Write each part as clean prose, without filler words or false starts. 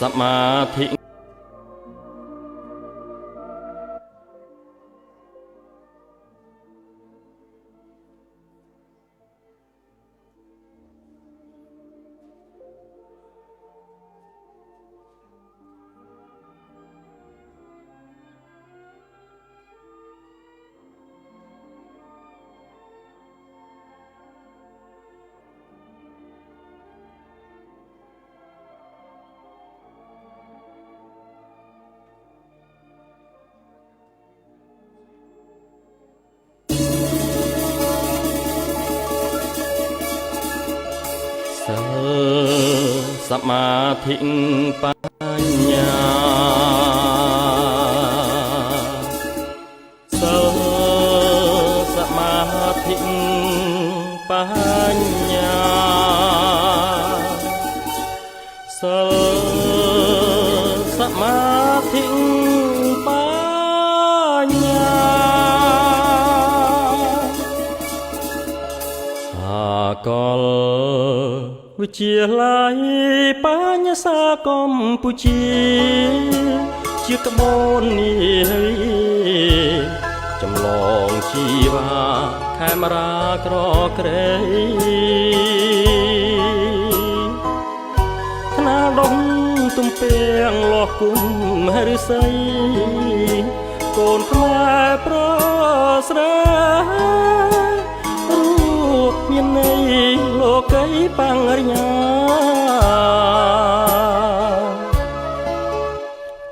สมาธิ สมาธิปัญญาสมาธิปัญญาสมาธิปัญญากลวิទ្យាល័យបញ្ញាសាកម្ពុជាជាក្បូននេះចម្លងជីវាខេមរាក្រក្រេថ្នាលដុំទំពាំងលាស់គុំឫស្សីកូនខ្មែរប្រស្រាមានន័យលោកីបង្រិយា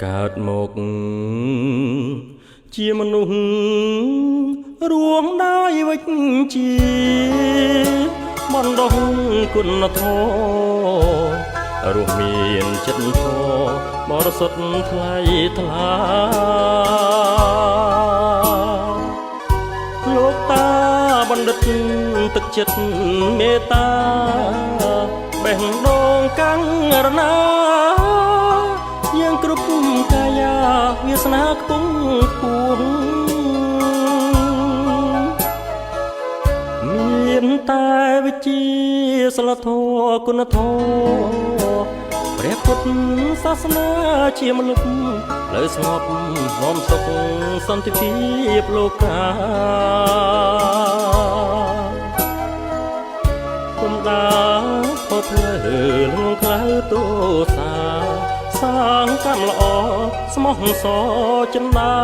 កើតមកជាមនុស្សរួមដោយវិជ្ជាបណ្ដុះគុណធម៌រស់មានចិត្តធម៌បរិសុទ្ធថ្លៃថ្លាលោកតាបណ្ឌិតទឹកចិត្តមេត្តាបេះដូងកាំងរណាយើងគ្រប់កាយាវាសនាខ្ពង់ខ្ពស់មានតែវិជ្ជាសិលធម៌គុណធម៌ព្រះពុទ្ធសាសនាជាមលុបលើស្ងប់នាំសុខសន្តិភាពលោកកាគុំដាផុតលើលងក្លៅទោសាសាងកម្មល្អស្មោះសរចិន្តា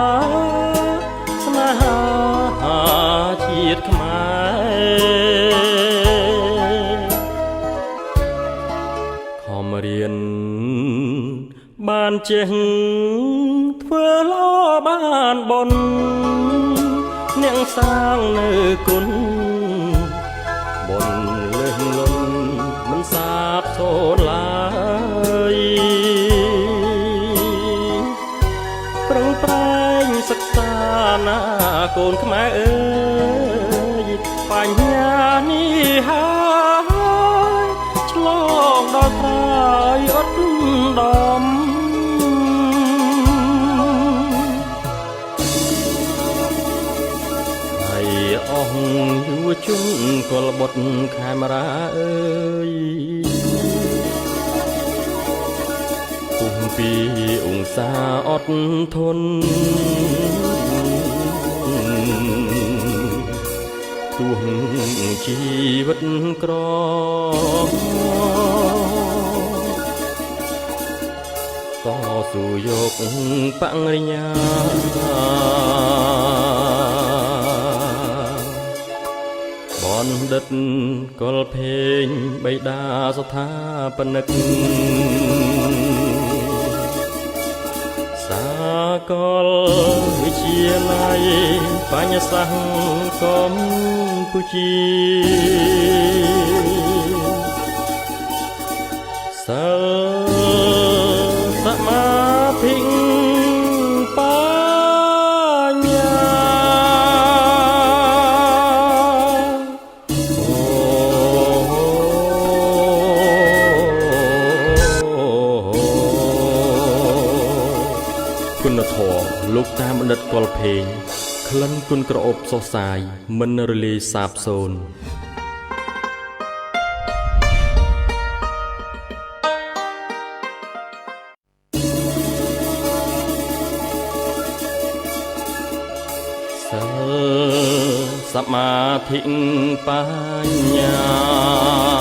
ស្នេហាជាតិខ្មែរខំរៀនបានចេះធ្វើល្អបានបុណ្យអ្នកសាងនៅគុណបុណ្យ កូនខ្មែរអើយបញ្ញានេះហើយឆ្លងដល់ត្រើយអត់ដំហើយអស់យុវជនកុលបុត្រខេមរាអើយពុំពីអង្សាអត់ធន់ទោះជីវិតក្រតស៊ូយកបរិញ្ញាបណ្ឌិតកុលភេងបិតាស្ថាបនិកសាកលវិទ្យាល័យបញ្ញសាស្ត្រកម្ពុជាសិលសមាធិបញ្ញាគុណធម៌លោកតាបណ្ឌិតកុលភេងក្លិនគុណក្រអូបសុសសាយមិនរលាយសាបសូន្យសិលសមាធិបញ្ញា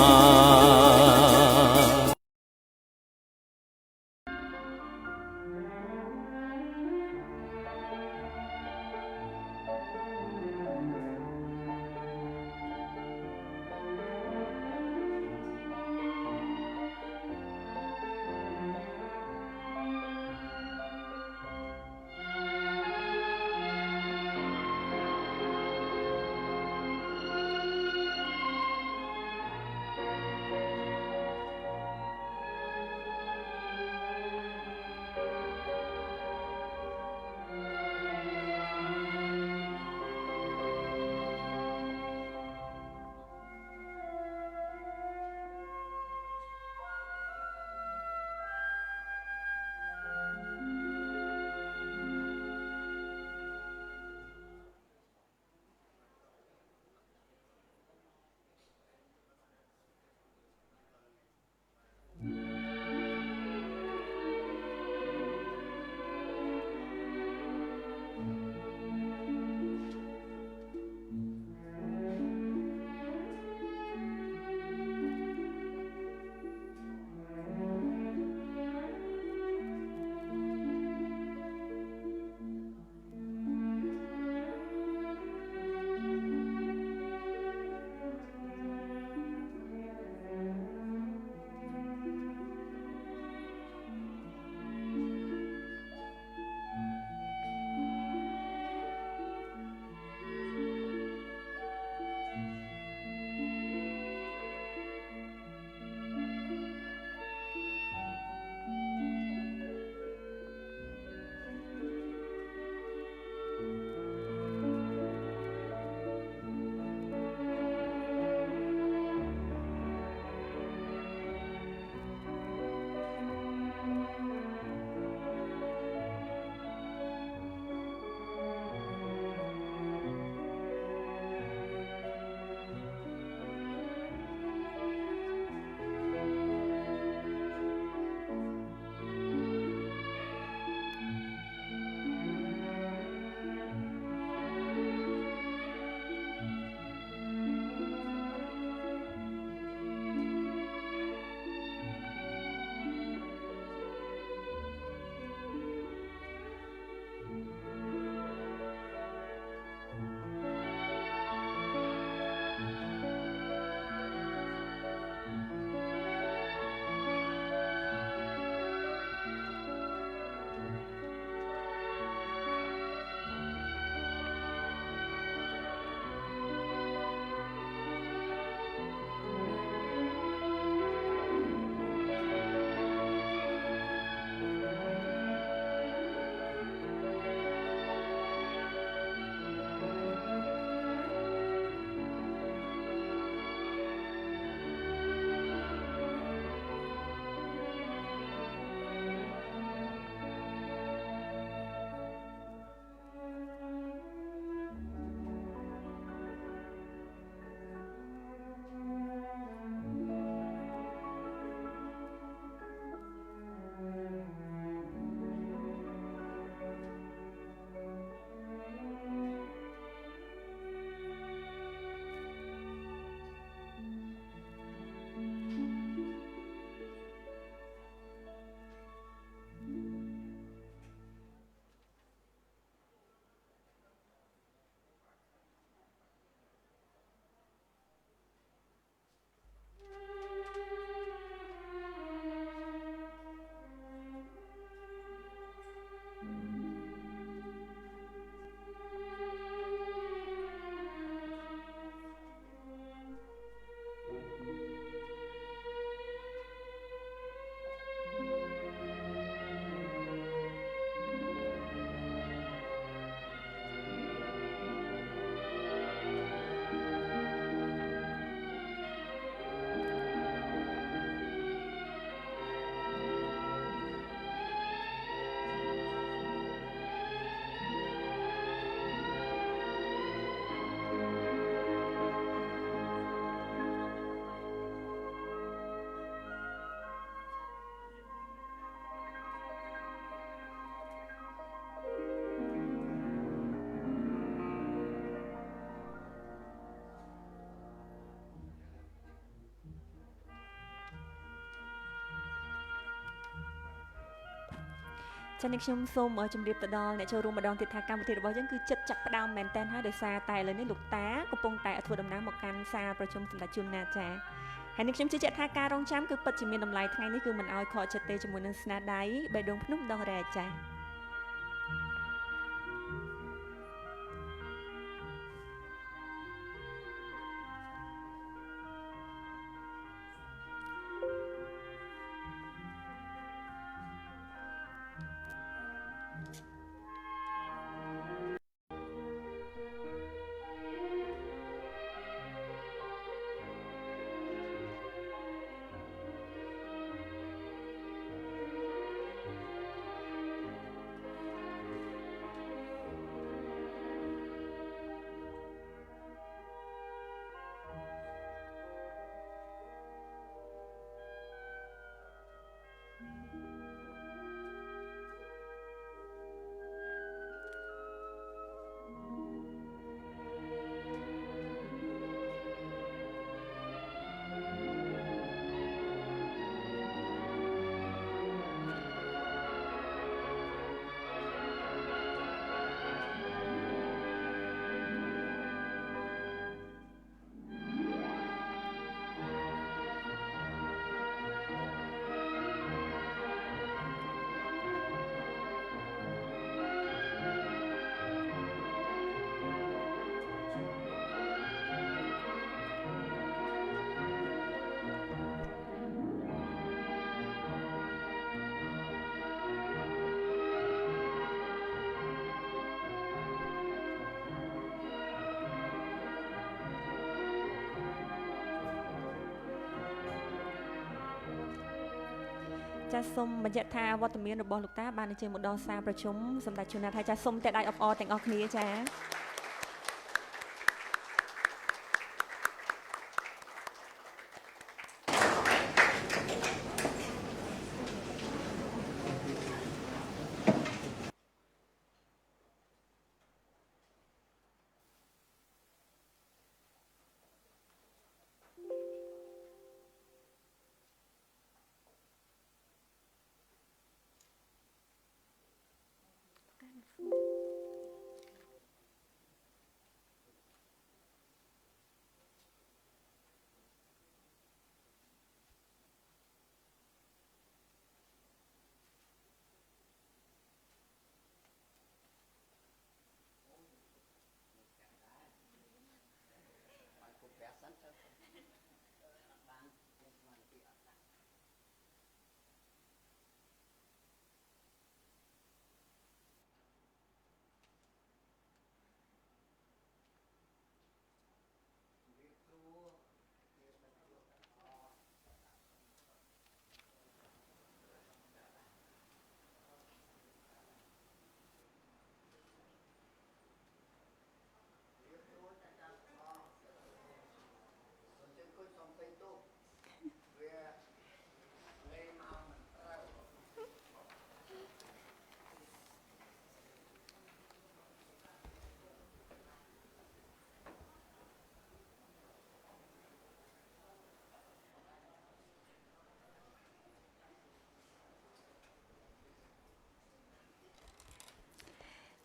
ចា៎នេះខ្ញុំសូមជម្រាបទៅដល់អ្នកចូលរួមម្ដងទៀតថាកម្មវិធីរបស់យើងគឺចិត្តចាក់ផ្ដើមមែនតើហើយដោយសារតែឥឡូវនេះលោកតាកំពុងតែធ្វើដំណើរមកកាន់សាលប្រជុំសម្ដេចជួនណាចា៎ហើយនេះខ្ញុំជឿជាក់ថាការរងចាំគឺពិតជាមានតម្លៃថ្ងៃនេះគឺមិនអោយខកចិត្តទេជាមួយនឹងស្នាដៃបេះដូងភ្នំដងរែកចា៎ចាសសូមបញ្ជាក់ថាវត្តមានរបស់លោកតាបានអញ្ជើញមកដល់សាលប្រជុំសម្ដេចជួនណាតហើយចាសសូមតែដៃអបអរទាំងអស់គ្នាចា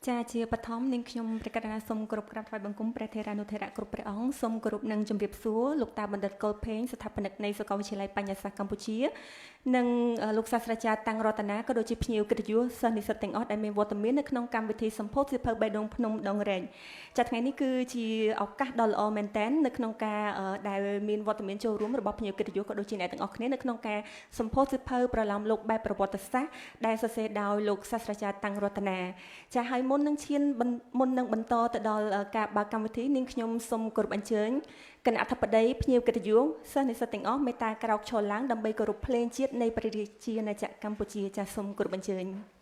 ចាជាបឋមនាងខ្ញុំព្រះករុណាសូមគោរពក្រាបថ្វាយបង្គំព្រះថេរានុថេរៈគ្រប់ព្រះអង្គសូមគោរពនឹងជម្រាបសួរលោកតាបណ្ឌិតកុលផេងស្ថាបនិកនៃសាកលវិទ្យាល័យបញ្ញាសាស្ត្រកម្ពុជានិងលោកសាស្ត្រាចារ្យតាំងរតនាក៏ដូចជាភ្ញៀវកិត្តិយសសិស្សនិស្សិតទាំងអស់ដែលមានវត្តមាននៅក្នុងកម្មវិធីសម្ពោធសៀវភៅបេះដូងភ្នំដងរែកចាថ្ងៃនេះគឺជាឱកាសដ៏ល្អមែនទែននៅក្នុងការដែលមានវត្តមានចូលរួមរបស់ភ្ញៀវកិត្តិយសក៏ដូចជាអ្នកទាំងអស់គ្នានៅក្នុងការសម្ពោធសៀវភៅប្រឡំលោកបែបប្រវត្តិសាស្ត្រដែលសរសេរដោយលោកសាស្ត្រាចារ្យតាំងរតនាចាហើយមុននឹងបន្តទៅដល់ការបើកកម្មវិធីនាងខ្ញុំសូមគោរពអញ្ជើញគណៈអធិបតីភ្ញៀវកិត្តិយសសិស្សនិស្សិតទាំងអស់មេត្តាក្រោកឈរឡើងដើម្បីគោរពភ្លេងជាតិនៃព្រះរាជាណាចក្រកម្ពុជាចាសសូមគោរពអញ្ជើញ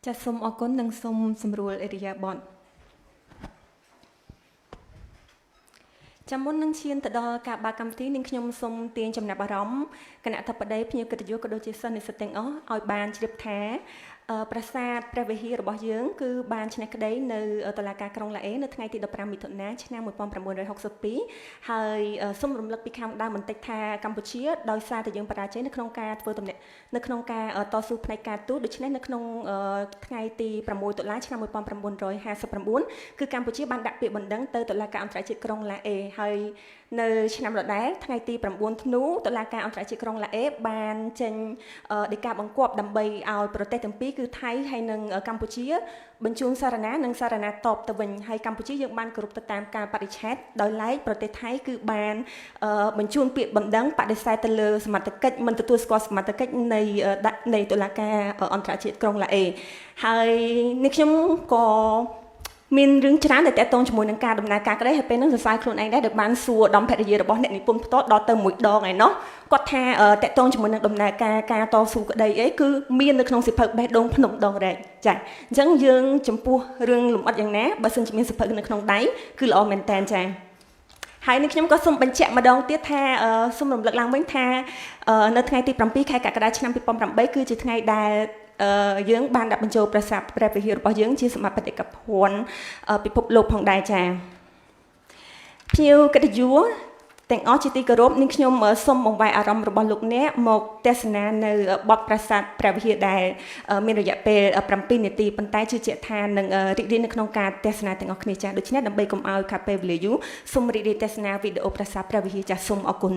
ចាសសូមអរគុណនិងសូមសម្រួលអេរិយាបថចាំមុននឹងឈានទៅដល់ការបើកកម្មវិធីនឹងខ្ញុំសូមទាញចំណាប់អារម្មណ៍គណៈអធិបតីភ្ញៀវកិត្តិយសក៏ដូចជាសិស្សនិស្សិតទាំងអស់ឲ្យបានជ្រាបថាប្រាសាទព្រះវិហាររបស់យើងគឺបានឈ្នះក្តីនៅតុលាការក្រុងឡាអេនៅថ្ងៃទី15មិថុនាឆ្នាំ1962ហើយសូមរំលឹកពីខាងដើមបន្តិចថាកម្ពុជាដោយសារតែយើងបរាជ័យនៅក្នុងការធ្វើទំនាក់នៅក្នុងការតស៊ូផ្នែកការទូតដូច្នេះនៅក្នុងថ្ងៃទី6តុលាឆ្នាំ1959គឺកម្ពុជាបានដាក់ពាក្យបណ្ដឹងទៅតុលាការអន្តរជាតិក្រុងឡាអេហើយនៅឆ្នាំដដែលថ្ងៃទី9ធ្នូតុលាការអន្តរជាតិក្រុងឡាអេបានចេញដីកាបង្គាប់ដើម្បីឲ្យប្រទេសទាំងពីរគឺថៃហើយនិងកម្ពុជាបញ្ជូនសារណានិងសារណាតបទៅវិញហើយកម្ពុជាយើងបានគោរពទៅតាមការបដិឆេទដោយឡែកប្រទេសថៃគឺបានបញ្ជូនពាក្យបណ្ដឹងបដិសេធទៅលើសមត្ថកិច្ចមិនទទួលស្គាល់សមត្ថកិច្ចនៃតុលាការអន្តរជាតិក្រុងឡាអេហើយនេះខ្ញុំក៏មានរឿងច្រើនដែលតកតងជាមួយនឹងការដំណើរការក្តីហើយពេលហ្នឹងសរសើរខ្លួនឯងដែរដែលបានសួរដំភរិយារបស់អ្នកនិពន្ធផ្ទាល់ដល់ទៅមួយដងឯណោះគាត់ថាតកតងជាមួយនឹងដំណើរការតស៊ូក្តីអីគឺមាននៅក្នុងសិភៅបេះដូងភ្នំដងរែកចាអញ្ចឹងយើងចំពោះរឿងលម្អិតយ៉ាងណាបើសិនជាមានសិភៅនៅក្នុងដៃគឺល្អមែនតើចាហើយនេះខ្ញុំក៏សូមបញ្ជាក់ម្ដងទៀតថាសូមរំលឹកឡើងវិញថានៅថ្ងៃទី7ខែកក្កដាឆ្នាំ2008គឺជាថ្ងៃដែលយើងបានដាក់បញ្ចូលប្រាសាទព្រះវិហាររបស់យើងជាសមាបតិកភណ្ឌពិភពលោកផងដែរចាភ្ញៀវកិត្តិយសទាំងអស់ជាទីគោរពនាងខ្ញុំសូមបង្វែរអារម្មណ៍របស់លោកអ្នកមកទស្សនានៅបទប្រាសាទព្រះវិហារដែលមានរយៈពេល7នាទីប៉ុន្តែជឿជាក់ថានឹងរីករាយនៅក្នុងការទស្សនាទាំងអស់គ្នាចាដូច្នេះដើម្បីកុំឲ្យខាតពេលវេលាយូរសូមរីករាយទស្សនាវីដេអូប្រាសាទព្រះវិហារចាសូមអរគុណ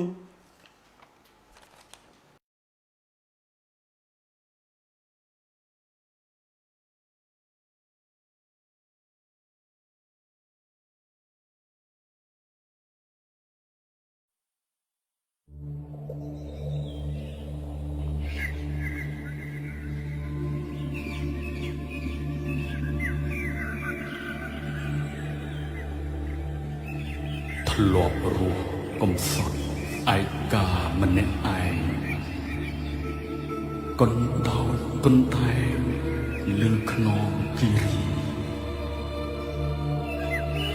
ធ្លាប់រស់កំសត់ឯកាម្នាក់ឯងកុនដោតកុនតែលឺខ្នងគិរី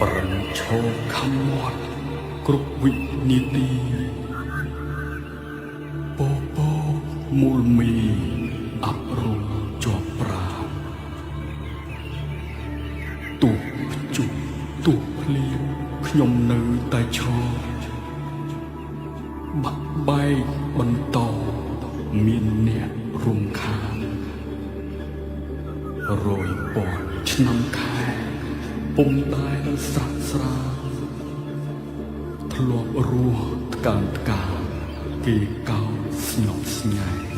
ប្រឹងឈោខំមាត់គ្រប់វិនាទីពោពោមូលមីអាប់រុំជាប់ប្រាវទូភ្ជុំទូភ្លៀងខ្ញុំនៅតែឈរបាក់បែកបន្តមានអ្នករំខានរយពាន់ឆ្នាំខែពុំដែលស្រាក់ស្រាលធ្លាប់រស់ថ្កើងថ្កាគេកោតស្ញប់ស្ញែង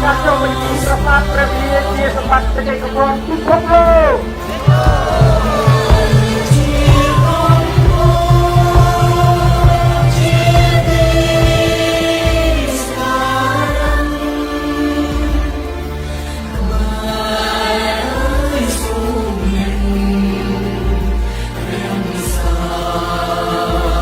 ការចូលបញ្ជីប្រសាទព្រះវិហារជាសម្បត្តិសេចក្តីគ្រប់គ្រងពិភពលោក Hãy subscribe cho kênh Ghiền Mì Gõ để không bỏ lỡ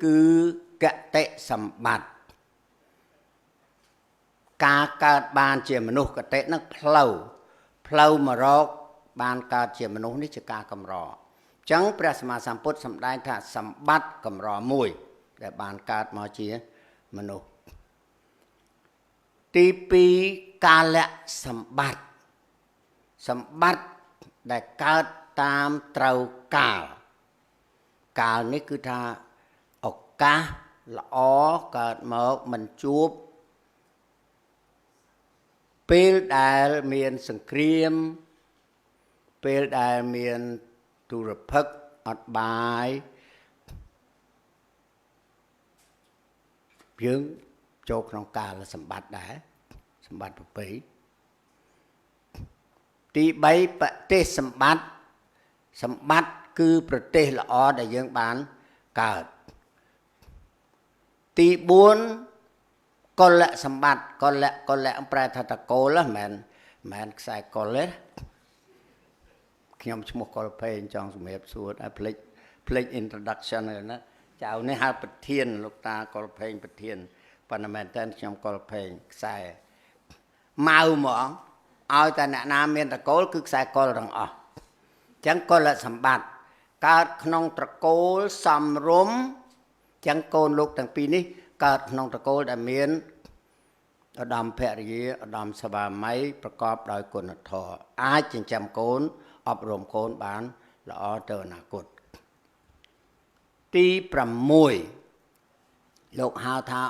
គឺកតិសម្បត្តិការកើតបានជាមនុស្សកតិនឹងផ្លូវមករកបានកើតជាមនុស្សនេះជាការកម្រអញ្ចឹងព្រះសម្មាសម្ពុទ្ធសម្ដែងថាសម្បត្តិកម្រមួយដែលបានកើតមកជាមនុស្សទី2កាលៈសម្បត្តិដែលកើតតាមត្រូវកាលនេះគឺថាឱកាសល្អកើតមកមិនជួបពេលដែលមានសង្គ្រាមពេលដែលមានទុរភិក្សអត់បាយយើងចូលក្នុងកាលសម្បត្តិដែរសម្បត្តិប្រពៃទី3បទេសសម្បត្តិគឺប្រទេសល្អដែលយើងបានកើតទី4កុលៈសម្បត្តិកុលៈប្រែថាតកូលមិនមែនខ្សែកុលទេខ្ញុំឈ្មោះកុលភេងចង់ជំរាបសួរដល់ភ្លេច introduction ណាចៅនេះហៅប្រធានលោកតាកុលភេងប្រធានប៉ុន្តែមែនតើខ្ញុំកុលភេងខ្សែម៉ៅហ្មងឲ្យតែអ្នកណាមានតកូលគឺខ្សែកុលទាំងអស់អញ្ចឹងកុលៈសម្បត្តិកើតក្នុងត្រកូលសំរុំអញ្ចឹងកូនលោកទាំងពីរនេះកើតក្នុងត្រកូលដែលមានឧត្តមភរិយាឧត្តមសវាមីប្រកបដោយគុណធម៌អាចចិញ្ចឹមកូនអប់រំកូនបានល្អទៅអនាគតទី6លោកហៅថា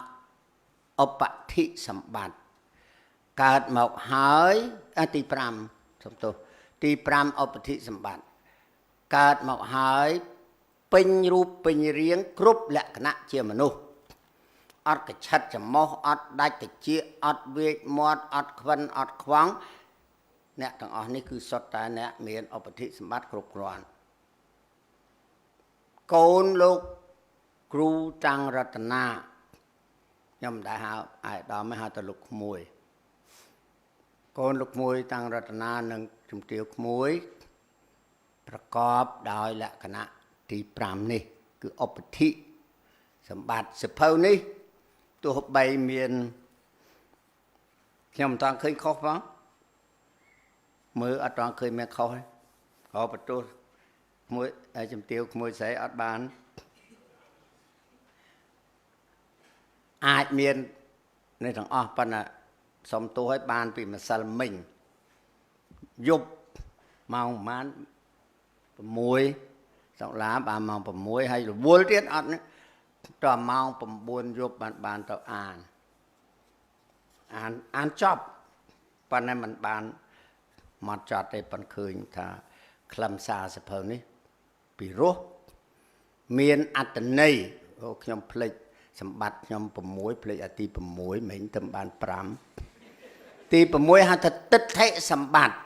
ឧបធិសម្បត្តិកើតមកហើយទី5សំទោសទី5ឧបធិសម្បត្តិកើតមកហើយពេញរូបពេញរាងគ្រប់លក្ខណៈជាមនុស្សអត់កឆិតច្រមុះអត់ដាច់តិចអត់វេកមាត់អត់ខ្វិនអត់ខ្វងអ្នកទាំងអស់នេះគឺសុទ្ធតែអ្នកមានឧបធិសម្បត្តិគ្រប់គ្រាន់កូនលោកគ្រូតាំងរតនាខ្ញុំមិនដែលហៅអាយដាមហៅតែលោកក្មួយកូនលោកក្មួយតាំងរតនានិងជំទាវក្មួយប្រកបដោយលក្ខណៈទី5នេះគឺឧបធិសម្បត្តិសិភៅនេះទោះបីមានខ្ញុំមិនតាំងឃើញខុសផងមើលអត់តាំងឃើញមានខុសទេក៏បន្ទោសក្មួយជំទាវក្មួយស្រីអត់បានអាចមាននេះទាំងអស់ប៉ុន្តែសុំទោសឲ្យបានពីម្សិលមិញយប់ម៉ោងប្រហែល6សង្លាបានម៉ោង6ហើយរវល់ទៀតអត់តើម៉ោង9យប់បានទៅអានចប់ប៉ុន្តែมันបានមកចត់ទេប៉ុន្តែឃើញថាខ្លឹមសារសភៅនេះពីរោះមានអត្តន័យខ្ញុំភ្លេចសម្បត្តិខ្ញុំ6ភ្លេចទី6មិញទៅបាន5ទី6ហៅថាទិដ្ឋិសម្បត្តិ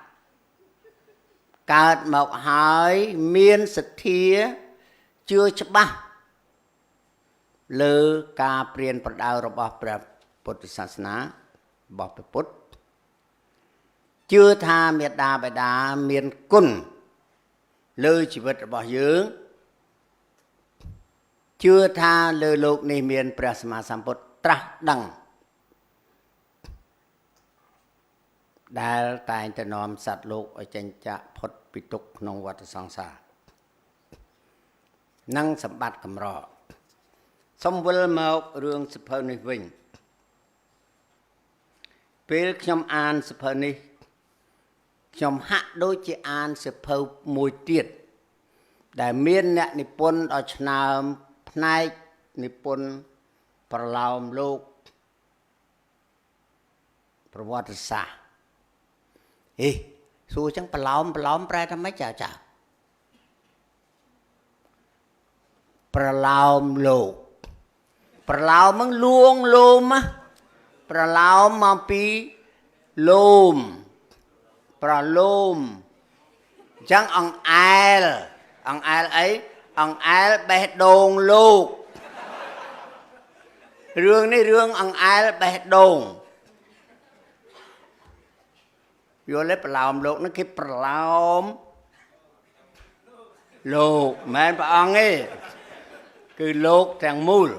កើតមកហើយមានសទ្ធាជឿច្បាស់លើការព្រានប្រដៅរបស់ព្រះពុទ្ធសាសនារបស់ព្រះពុទ្ធជឿថាមេត្តាបិតាមានគុណលើជីវិតរបស់យើងជឿថាលើលោកនេះមានព្រះសម្មាសម្ពុទ្ធត្រាស់ដឹងដែលតែងតែនាំសត្វលោកឲ្យចេញចាកផុតពីទុក្ខក្នុងវដ្តសង្សារនិងសម្បត្តិកម្រសូមវិលមករឿងសភៅនេះវិញពេលខ្ញុំអានសភៅនេះខ្ញុំហាក់ដូចជាអានសភៅមួយទៀតដែលមានអ្នកនិពន្ធដ៏ឆ្នើមផ្នែកនិពន្ធប្រឡោមលោកប្រវត្តិសាស្ត្រសួរចឹងប្រឡោមប្រែថាម៉េចចាប្រឡោមលោកប្រឡោមហ្នឹងលួងលោមប្រឡោមមកពីលោមប្រឡោមអញ្ចឹងអង្អែលអង្អែលបេះដូងលោករឿងនេះរឿងអង្អែលបេះដូងយល់ទេប្រឡោមលោកហ្នឹងគេប្រឡោមលោកមិនមែនព្រះអង្គទេ គឺលោកទាំងមូល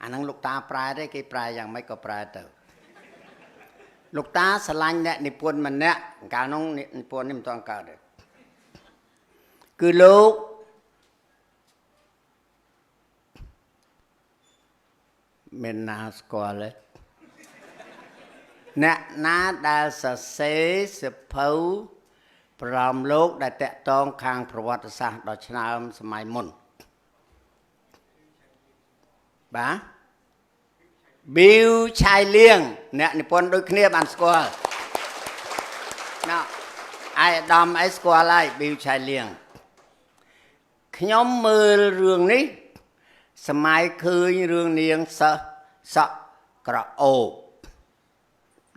អាហ្នឹងលោកតាប្រែទេគេប្រែយ៉ាងម៉េចក៏ប្រែទៅលោកតាស្រឡាញ់អ្នកនិពន្ធម្នាក់កាលនោះនិពន្ធនេះមិនទាន់កើតទេគឺលោកមិនណាស្គាល់ទេអ្នកណាដែលសរសេរសៀវភៅប្រឡំលោកដែលតាក់ទងខាងប្រវត្តិសាស្ត្រដ៏ឆ្នើមសម័យមុនបាទ Bill ឆៃលៀងអ្នកនិពន្ធដូចគ្នាបានស្គាល់ណ៎អាយអាដាមអីស្គាល់ហើយ Bill ឆៃលៀងខ្ញុំមើលរឿងនេះសម័យឃើញរឿងនាងសក់ក្រអូប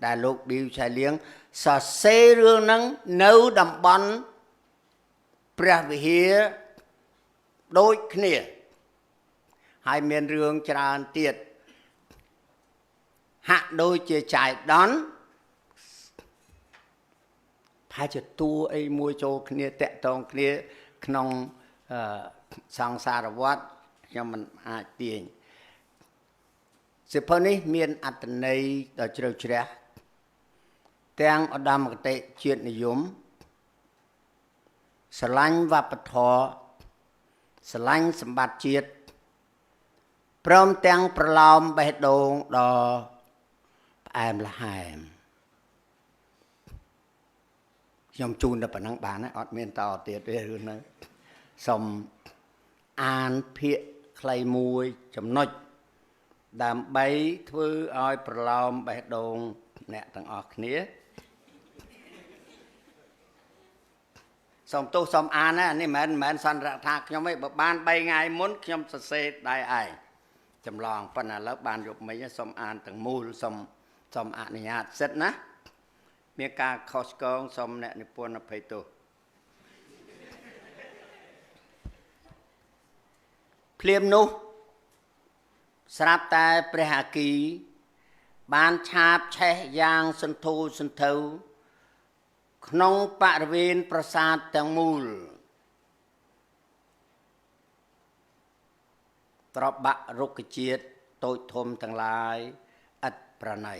ដែលលោក Bill ឆៃលៀងសរសេររឿងហ្នឹងនៅតំបន់ព្រះវិហារដូចគ្នាហើយមានរឿងច្រើនទៀតហាក់ដូចជាចៃដន្យផាជាតួអីមួយចូលគ្នាតាក់ទងគ្នាក្នុងសង្សារវដ្តខ្ញុំមិនអាចទាញសៀវភៅនេះមានអត្ថន័យដ៏ជ្រៅជ្រះទាំងឧត្តមគតិជាតិនិយមស្រឡាញ់វប្បធម៌ស្រឡាញ់សម្បត្តិជាតិព្រមទាំងប្រឡោមបេះដូងដ៏ផ្អែមល្ហែមខ្ញុំជូនតែប៉ុណ្ណឹងបានហើយអត់មានតទៀតទេរឿងហ្នឹងសូមអានភាគខ្លីមួយចំណុចដើម្បីធ្វើឲ្យប្រឡោមបេះដូងអ្នកទាំងអស់គ្នាសូមទោសសូមអានណានេះមិនមែនសន្និដ្ឋានខ្ញុំទេបើបាន3ថ្ងៃមុនខ្ញុំសរសេរដៃឯងចម្លងប៉ុន្តែឥឡូវបានយប់មិញសូមអានទាំងមូលសូមអនុញ្ញាតសិទ្ធណាមានការខុសឆ្គងសូមអ្នកនិពន្ធអភ័យទោសភ្លាមនោះស្រាប់តែព្រះអគីបានឆាបឆេះយ៉ាងសន្ធោសន្ធៅក្នុងបរិវេណប្រាសាទទាំងមូលត្របាក់រុក្ខជាតិតូចធំទាំងឡាយឥតប្រណី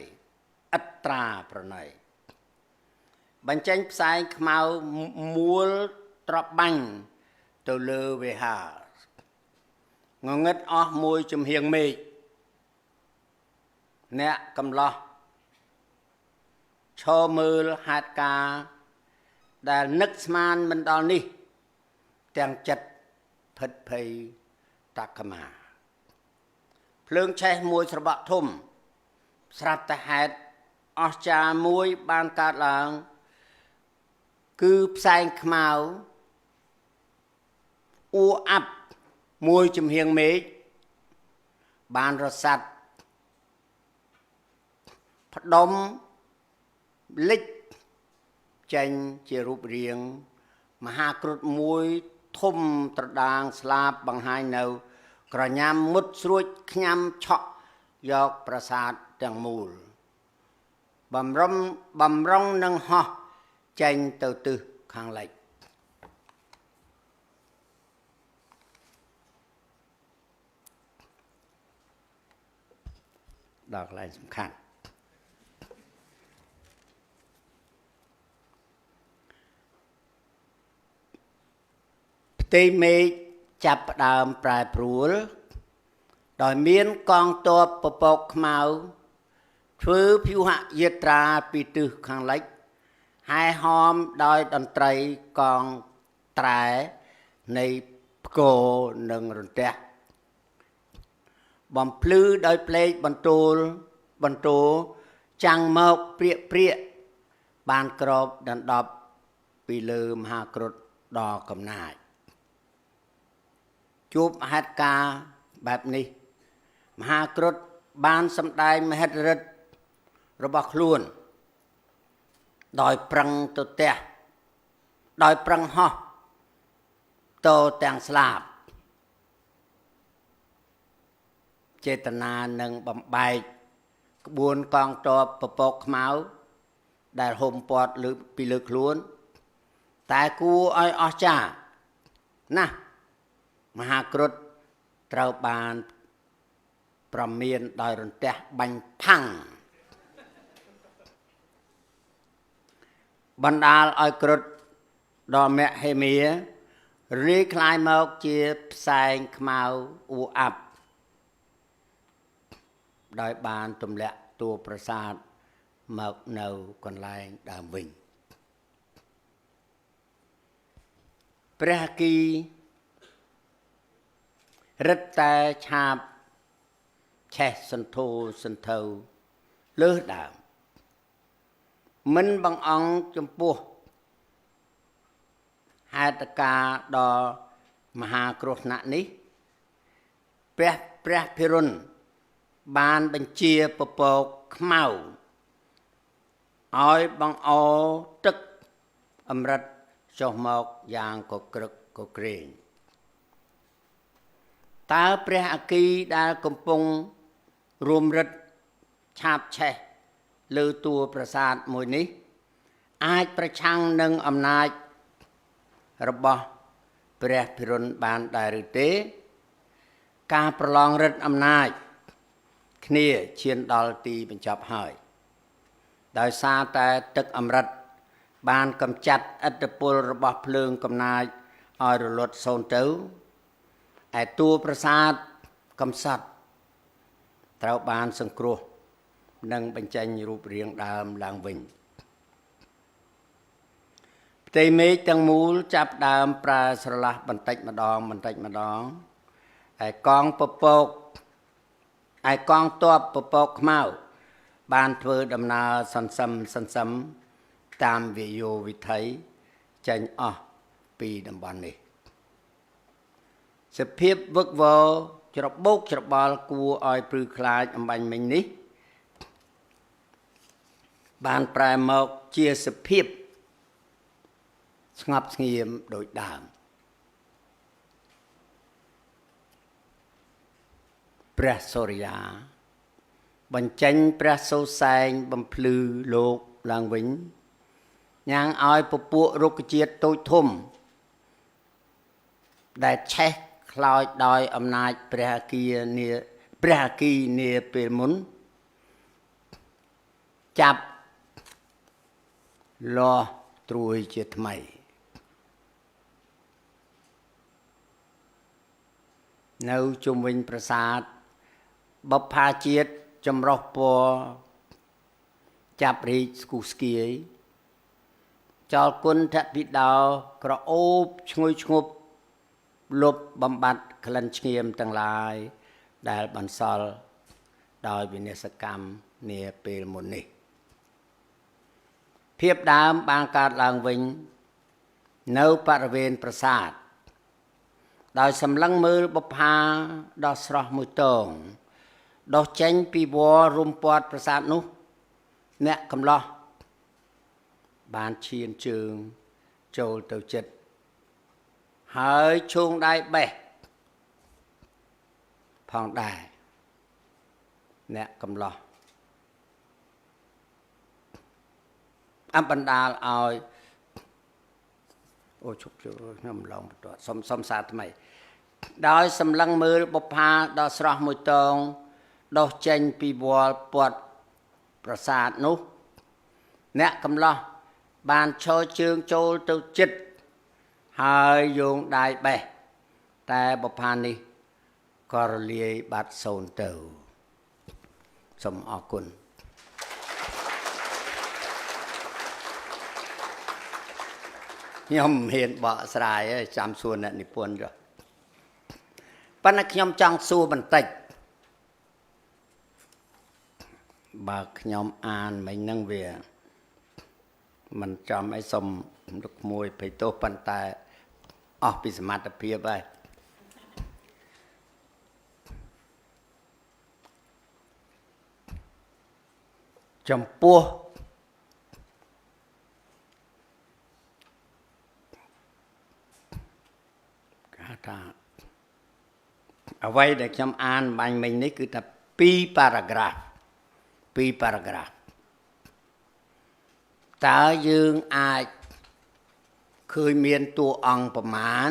ឥតត្រាប្រណីបញ្ចេញផ្សែងខ្មៅមួលត្របាញ់ទៅលើវិហាรงងឹតអស់មួយជំហៀងមេឃអ្នកកំឡោះឈរមើលហេតុការណ៍ដែលនឹកស្មានមិនដល់នេះទាំងចិត្តភិតភ័យតក្កមាភ្លើងឆេះមួយស្របក់ធំស្រាប់តែហេតុអស្ចារ្យមួយបានកើតឡើងគឺផ្សែងខ្មៅអ៊ូអាប់មួយជំហៀងមេឃបានរសាត់ផ្ដុំលិចចេញជារូបរាងមហាគ្រុឌមួយធំត្រដាងស្លាបបង្ហាញនៅក្រញាំមុតស្រួចខ្ញាំឆក់យកប្រាសាទទាំងមូលបំរុងនឹងហោះចេញទៅទិសខាងលិចដល់កន្លែងសំខាន់ផ្ទៃមេឃចាប់ផ្ដើមប្រែប្រួលដោយមានកងទ័ពពពកខ្មៅធ្វើព្យុហយាត្រាពីទិសខាងលិចហែហោមដោយតន្ត្រីកងត្រែនៃផ្គរនិងរន្ទះបំភ្លឺដោយភ្លេចបន្ទោចាំងមកព្រាកបានក្របដណ្ដប់ពីលើមហាគ្រុឌដ៏កំណាចជួបហេតុការណ៍បែបនេះមហាគ្រុឌបានសម្ដែងមហិទ្ធិឫទ្ធិរបស់ខ្លួនដោយប្រឹងទៅទះដោយប្រឹងហោះទៅទាំងស្លាបចេតនានឹងបំបែកក្បួនកងទ័ពពពកខ្មៅដែលហុំព័ទ្ធលើពីលើខ្លួនតែគួរឲ្យអស្ចារ្យណាស់ មហាគ្រុឌត្រូវបានប្រមានដោយរន្ទះបាញ់ផាំងបណ្ដាលឲ្យគ្រុឌដ៏មហិមារីคล้ายមកជាផ្សែងខ្មៅអ៊ូអាប់ដោយបានទម្លាក់តួប្រាសាទមកនៅកន្លែងដើមវិញព្រះគីរឹតតែឆាបឆេះសន្ធោសន្ធៅលើសដើមមិនបង្អង់ចំពោះហេតុការណ៍ដ៏មហាគ្រោះថ្នាក់នេះព្រះភិរុនបានបញ្ជាពពកខ្មៅឲ្យបង្អោទឹកអម្រិតចុះមកយ៉ាងកក្រឹកកក្រែងតើព្រះអគីដែលកំពុងរួមរិទ្ធឆាបឆេះលើតួប្រាសាទមួយនេះអាចប្រឆាំងនឹងអំណាចរបស់ព្រះភិរុនបានដែរឬទេការប្រឡងរិទ្ធអំណាចគ្នាឈានដល់ទីបញ្ចប់ហើយដោយសារតែទឹកអម្រិតបានកម្ចាត់ឥទ្ធិពលរបស់ភ្លើងកំណាចឲ្យរលត់សូន្យទៅឯតួប្រាសាទកំសត់ត្រូវបានសង្គ្រោះនិងបញ្ចេញរូបរាងដើមឡើងវិញផ្ទៃមេឃទាំងមូលចាប់ដើមប្រែស្រឡះបន្តិចម្ដងឯកងទ័ពពពកខ្មៅបានធ្វើដំណើរសន្សឹមតាមវាយោវិថីចេញអស់ពីតំបន់នេះសភាពវឹកវរច្របូកច្របល់គួរឲ្យព្រឺខ្លាចអំបញ្ញមិញនេះបានប្រែមកជាសភាពស្ងប់ស្ងៀមដូចដើមព្រះសូរិយាបញ្ចេញព្រះសូរសែងបំភ្លឺលោកឡើងវិញញ៉ាំងឲ្យពពួករុក្ខជាតិតូចធំដែលឆេះខ្លោចដោយអំណាចព្រះអគីនាពេលមុនចាប់លាស់ត្រួយជាថ្មីនៅជុំវិញប្រាសាទបព្វាជាតិចម្រុះពណ៌ចាប់រីកស្គុះស្គាយចោលគុណធពិដោក្រអូបឈ្ងុយឈ្ងប់លុបបំបត្តិក្លិនឈ្ងៀមទាំងឡាយដែលបន្សល់ដោយវិនាសកម្មនាពេលមុននេះភាពដើមបានកើតឡើងវិញនៅបរិវេណប្រាសាទដោយសម្លឹងមើលបុប្ផាដ៏ស្រស់មួយតងដុសចេញពីវល្លិរុំព័ទ្ធប្រាសាទនោះអ្នកកំឡោះបានឈានជើងចូលទៅចិត្តហើយឈោងដៃបេះផងដែរអ្នកកំឡោះបណ្ដាលឲ្យអូឈប់ខ្ញុំឡងបន្ទាត់សុំសារថ្មីដោយសម្លឹងមើលបុប្ផាដ៏ស្រស់មួយតងដុសចេញពីវល្លិព័ទ្ធប្រាសាទនោះអ្នកកំឡោះបានឈរជើងចូលទៅចិត្តហើយយោងដៃបេះតែបុប្ផានេះក៏រលាយបាត់សូន្យទៅសូមអរគុណខ្ញុំហ៊ានបកស្រាយចាំសួរអ្នកនិពន្ធចុះប៉ុន្តែខ្ញុំចង់សួរបន្តិចបើខ្ញុំអានមិញហ្នឹងវាមិនចំអីសុំលោកមួយបិទោសប៉ុន្តែអស់ពីសមត្ថភាពហើយចំពោះថាអ្វីដែលខ្ញុំអានបាញ់មិញនេះគឺថា2 paragraph តើយើងអាចឃើញមានតួអង្គប្រមាណ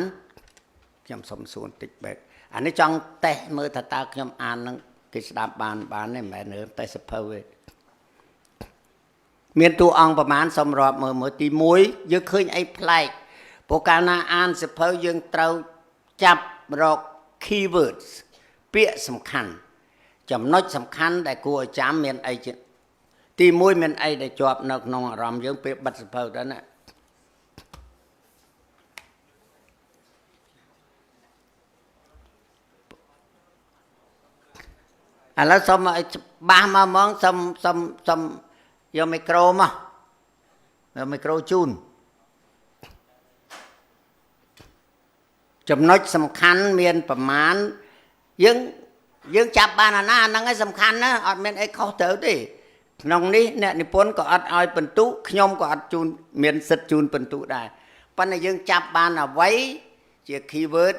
ខ្ញុំសុំសួរតិចបែបអានេះចង់តេស្តមើលថាតើខ្ញុំអាននឹងគេស្ដាប់បានទេមិនមែនរើតែសភៅទេមានតួអង្គប្រមាណសុំរាប់មើលទី1យើងឃើញអីប្លែកព្រោះកាលណាអានសភៅយើងត្រូវចាប់រក keywords ពាក្យសំខាន់ចំណុចសំខាន់ដែលគួរឲ្យចាំមានអីទី1មានអីដែលជាប់នៅក្នុងអារម្មណ៍យើងពេលបិទសភៅទៅណាឥឡូវសុំឲ្យច្បាស់មកហ្មងសុំយកមីក្រូមកយកមីក្រូជូនចំណុចសំខាន់មានប្រមាណយើងចាប់បានអាណាហ្នឹងឯងសំខាន់ណាអត់មានអីខុសត្រូវទេក្នុងនេះអ្នកនិពន្ធក៏អត់ឲ្យបន្ទុកខ្ញុំក៏អត់ជូនមានសិទ្ធជូនបន្ទុកដែរប៉ុន្តែយើងចាប់បានអ្វីជា keyword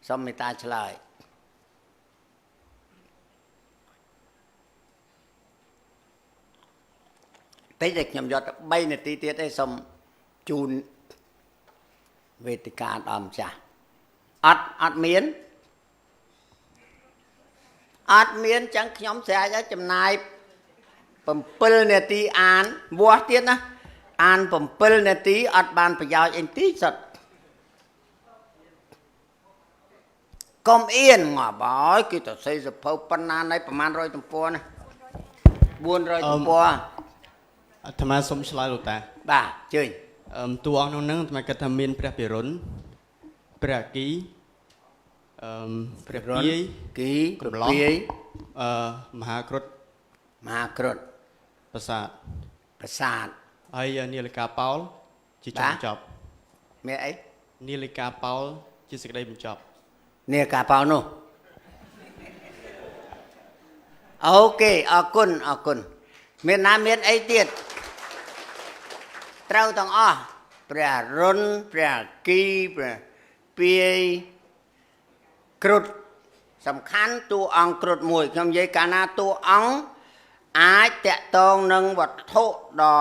សូមមេត្តាឆ្លើយតែខ្ញុំយកទៅ3នាទីទៀតឯងសូមជូនវេទិកាដល់ម្ចាស់អត់មានចឹងខ្ញុំស្រែកឲ្យចំណាយ7នាទីអានវាស់ទៀតណាអាន7នាទីអត់បានប្រយោជន៍អីទីសុទ្ធកុំអៀនងាប់ហើយគេទៅសេសភៅប៉ុណ្ណាណៃប្រហែល100ទំព័រណា400ទំព័រអាត្មាសូមឆ្លើយលោកតាបាទជើញតួអង្គក្នុងហ្នឹងអាត្មាគិតថាមានព្រះពិរុណព្រះអគីព្រះពាយគីកំឡោះមហាគ្រុឌប្រាសាទហើយនាឡិកាប៉ោលជាចុងបញ្ចប់មានអីនាឡិកាប៉ោលជាសេចក្តីបញ្ចប់នាឡិកាប៉ោលនោះអូខេអរគុណមានណាមានអីទៀតត្រូវទាំងអស់ព្រះរុនព្រះអគីព្រះពាយគ្រុឌសំខាន់តួអង្គគ្រុឌមួយខ្ញុំនិយាយកាលណាតួអង្គអាចតកតងនឹងវត្ថុដ៏